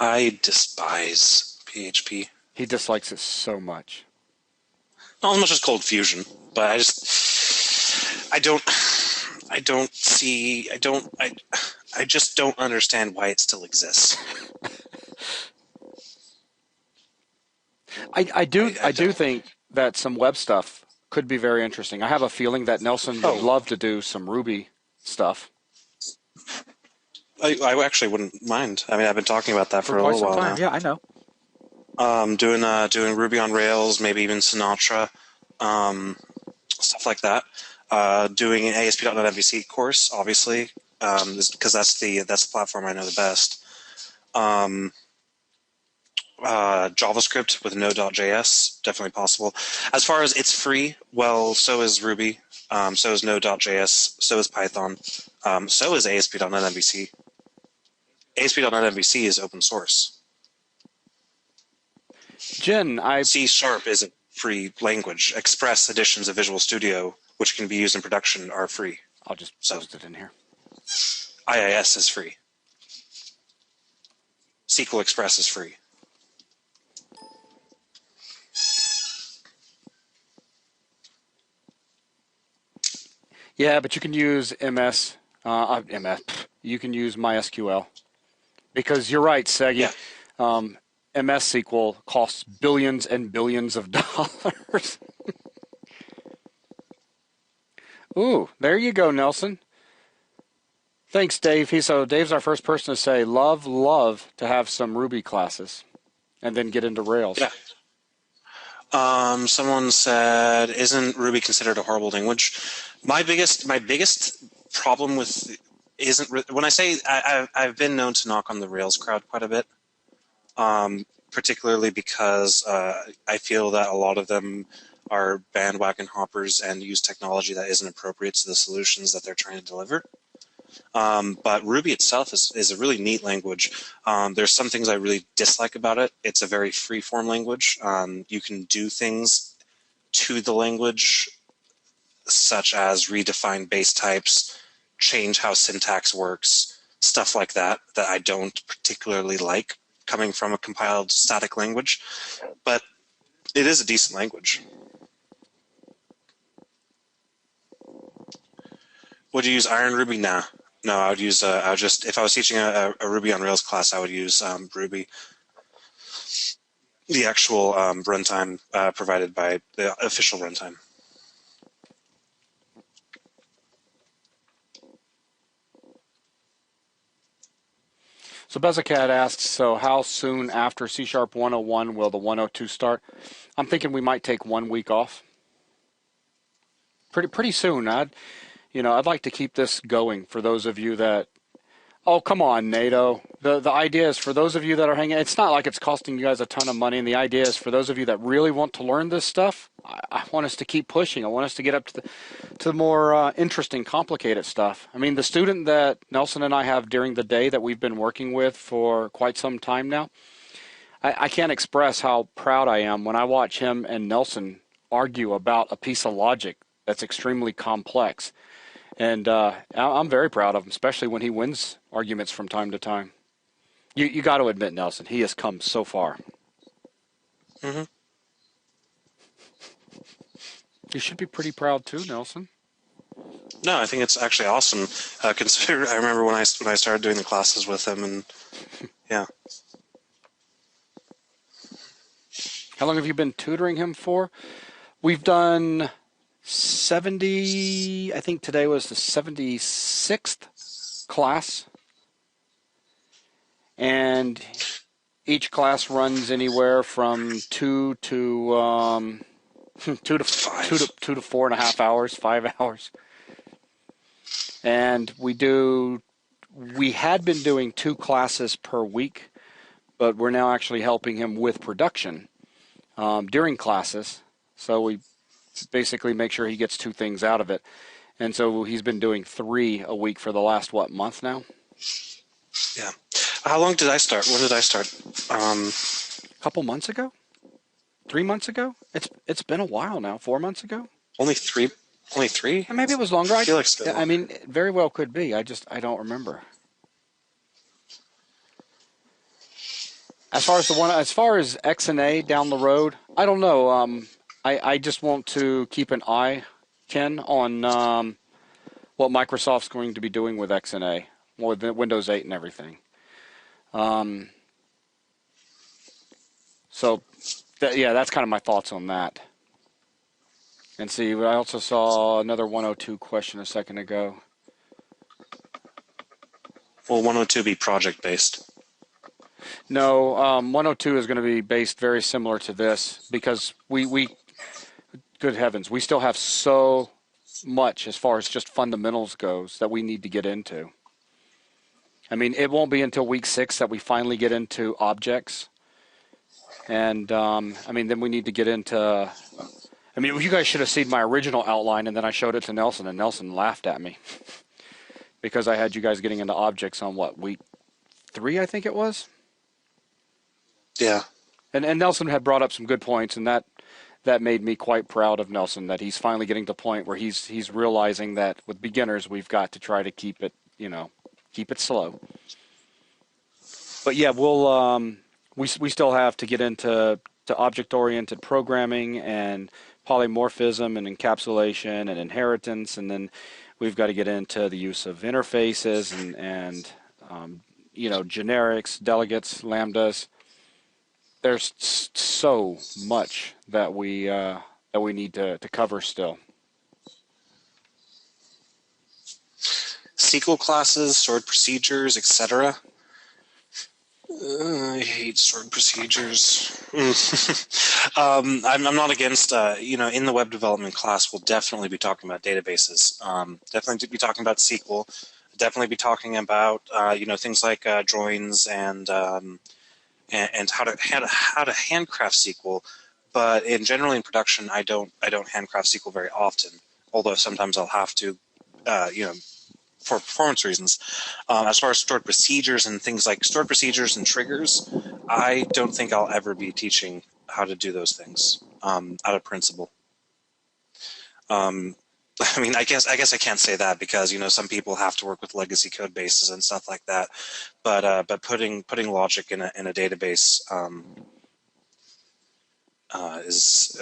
I despise PHP. He dislikes it so much. Not as much as Cold Fusion, but I just don't understand why it still exists. I do think that some web stuff could be very interesting. I have a feeling that Nelson would love to do some Ruby stuff. I actually wouldn't mind. I mean, I've been talking about that for a quite little some while time. now. Yeah, I know. Doing Ruby on Rails, maybe even Sinatra, stuff like that. Doing an ASP.NET MVC course, obviously, because that's the platform I know the best. JavaScript with Node.js, definitely possible. As far as it's free, well, so is Ruby, so is Node.js, so is Python, so is ASP.NET MVC. ASP.NET MVC is open source. Jen, C# is a free language. Express editions of Visual Studio, which can be used in production, are free. I'll just post it in here. IIS is free. SQL Express is free. Yeah, but you can use you can use MySQL. Because you're right, Segi. Yeah. MS SQL costs billions and billions of dollars. Ooh, there you go, Nelson. Thanks, Dave. Dave's our first person to say, love to have some Ruby classes and then get into Rails. Yeah. Someone said, isn't Ruby considered a horrible language? My biggest problem with isn't when I say I've been known to knock on the Rails crowd quite a bit, particularly because I feel that a lot of them are bandwagon hoppers and use technology that isn't appropriate to the solutions that they're trying to deliver. But Ruby itself is a really neat language. There's some things I really dislike about it. It's a very free-form language. You can do things to the language, such as redefine base types, change how syntax works, stuff like that, that I don't particularly like coming from a compiled static language. But it is a decent language. Would you use Iron Ruby? Nah. No, I would use. I would just if I was teaching a Ruby on Rails class, I would use Ruby, the actual runtime provided by the official runtime. So Bezacat asks, so how soon after C# 101 will the 102 start? I'm thinking we might take 1 week off. Pretty soon. I'd like to keep this going for those of you that. Oh, come on, NATO. The idea is for those of you that are hanging. It's not like it's costing you guys a ton of money. And the idea is for those of you that really want to learn this stuff. I want us to keep pushing. I want us to get up to the more interesting, complicated stuff. I mean, the student that Nelson and I have during the day that we've been working with for quite some time now. I can't express how proud I am when I watch him and Nelson argue about a piece of logic that's extremely complex. And I'm very proud of him, especially when he wins arguments from time to time. You got to admit, Nelson, he has come so far. Mm-hmm. You should be pretty proud too, Nelson. No, I think it's actually awesome. Consider I remember when I started doing the classes with him, and yeah. How long have you been tutoring him for? We've done 70, I think today was the 76th class. And each class runs anywhere from 2 to 2 to 4.5 hours, 5 hours. And we had been doing 2 classes per week, but we're now actually helping him with production during classes. So we basically make sure he gets 2 things out of it. And so he's been doing 3 a week for the last, month now? Yeah. How long did I start? When did I start? A couple months ago? 3 months ago? It's been a while now. 4 months ago? Only three? Only 3? Maybe it was longer. I feel like it's been I mean, it very well could be. I don't remember. As far as X and A down the road, I don't know. I just want to keep an eye, Ken, on what Microsoft's going to be doing with X and A, with Windows 8 and everything. So, that's kind of my thoughts on that. And see, I also saw another 102 question a second ago. Will 102 be project-based? No, 102 is going to be based very similar to this because we good heavens, we still have so much as far as just fundamentals goes that we need to get into. I mean, it won't be until week 6 that we finally get into objects. And, then we need to get into... you guys should have seen my original outline, and then I showed it to Nelson, and Nelson laughed at me. Because I had you guys getting into objects on, week 3, I think it was? Yeah. And Nelson had brought up some good points, and that made me quite proud of Nelson, that he's finally getting to the point where he's realizing that with beginners, we've got to try to keep it, keep it slow. But yeah, we'll we still have to get into object-oriented programming and polymorphism and encapsulation and inheritance, and then we've got to get into the use of interfaces and generics, delegates, lambdas. There's so much that we need to cover still. SQL classes, stored procedures, etc. I hate stored procedures. I'm not against, in the web development class, we'll definitely be talking about databases. Definitely be talking about SQL. Definitely be talking about, things like joins and how to handcraft SQL. But generally in production, I don't handcraft SQL very often. Although sometimes I'll have to, for performance reasons. As far as stored procedures and things like stored procedures and triggers, I don't think I'll ever be teaching how to do those things out of principle. I mean, I guess I can't say that because some people have to work with legacy code bases and stuff like that. But putting logic in a database is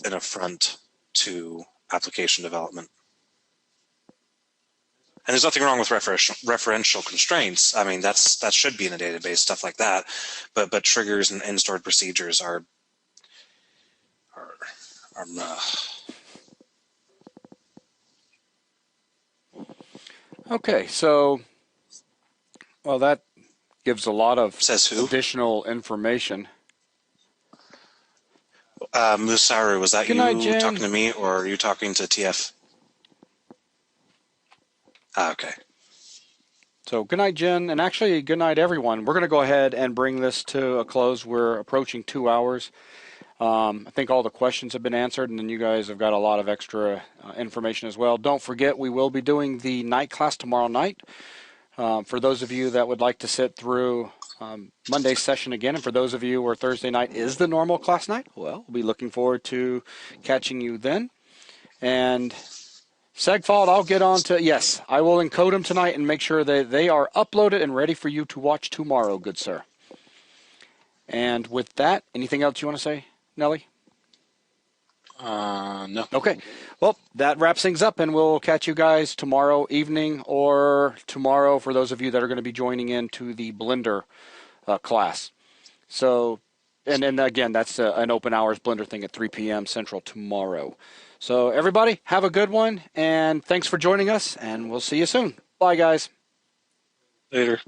an affront to application development. And there's nothing wrong with referential constraints. I mean, that should be in a database, stuff like that. But triggers and stored procedures are Okay, so, well, that gives a lot of Says who? additional information. Musaru, was that Good you night, Jen. talking to me, or are you talking to TF? Okay. So good night, Jen, and actually good night, everyone. We're going to go ahead and bring this to a close. We're approaching 2 hours. I think all the questions have been answered, and then you guys have got a lot of extra information as well. Don't forget, we will be doing the night class tomorrow night. For those of you that would like to sit through Monday's session again, and for those of you where Thursday night is the normal class night, well, we'll be looking forward to catching you then. And Segfault, I'll get on to, yes, I will encode them tonight and make sure that they are uploaded and ready for you to watch tomorrow, good sir. And with that, anything else you want to say, Nelly? No. Okay. Well, that wraps things up, and we'll catch you guys tomorrow evening or tomorrow for those of you that are going to be joining into the Blender class. So, and then again, that's an open hours Blender thing at 3 p.m. Central tomorrow. So everybody, have a good one, and thanks for joining us, and we'll see you soon. Bye, guys. Later.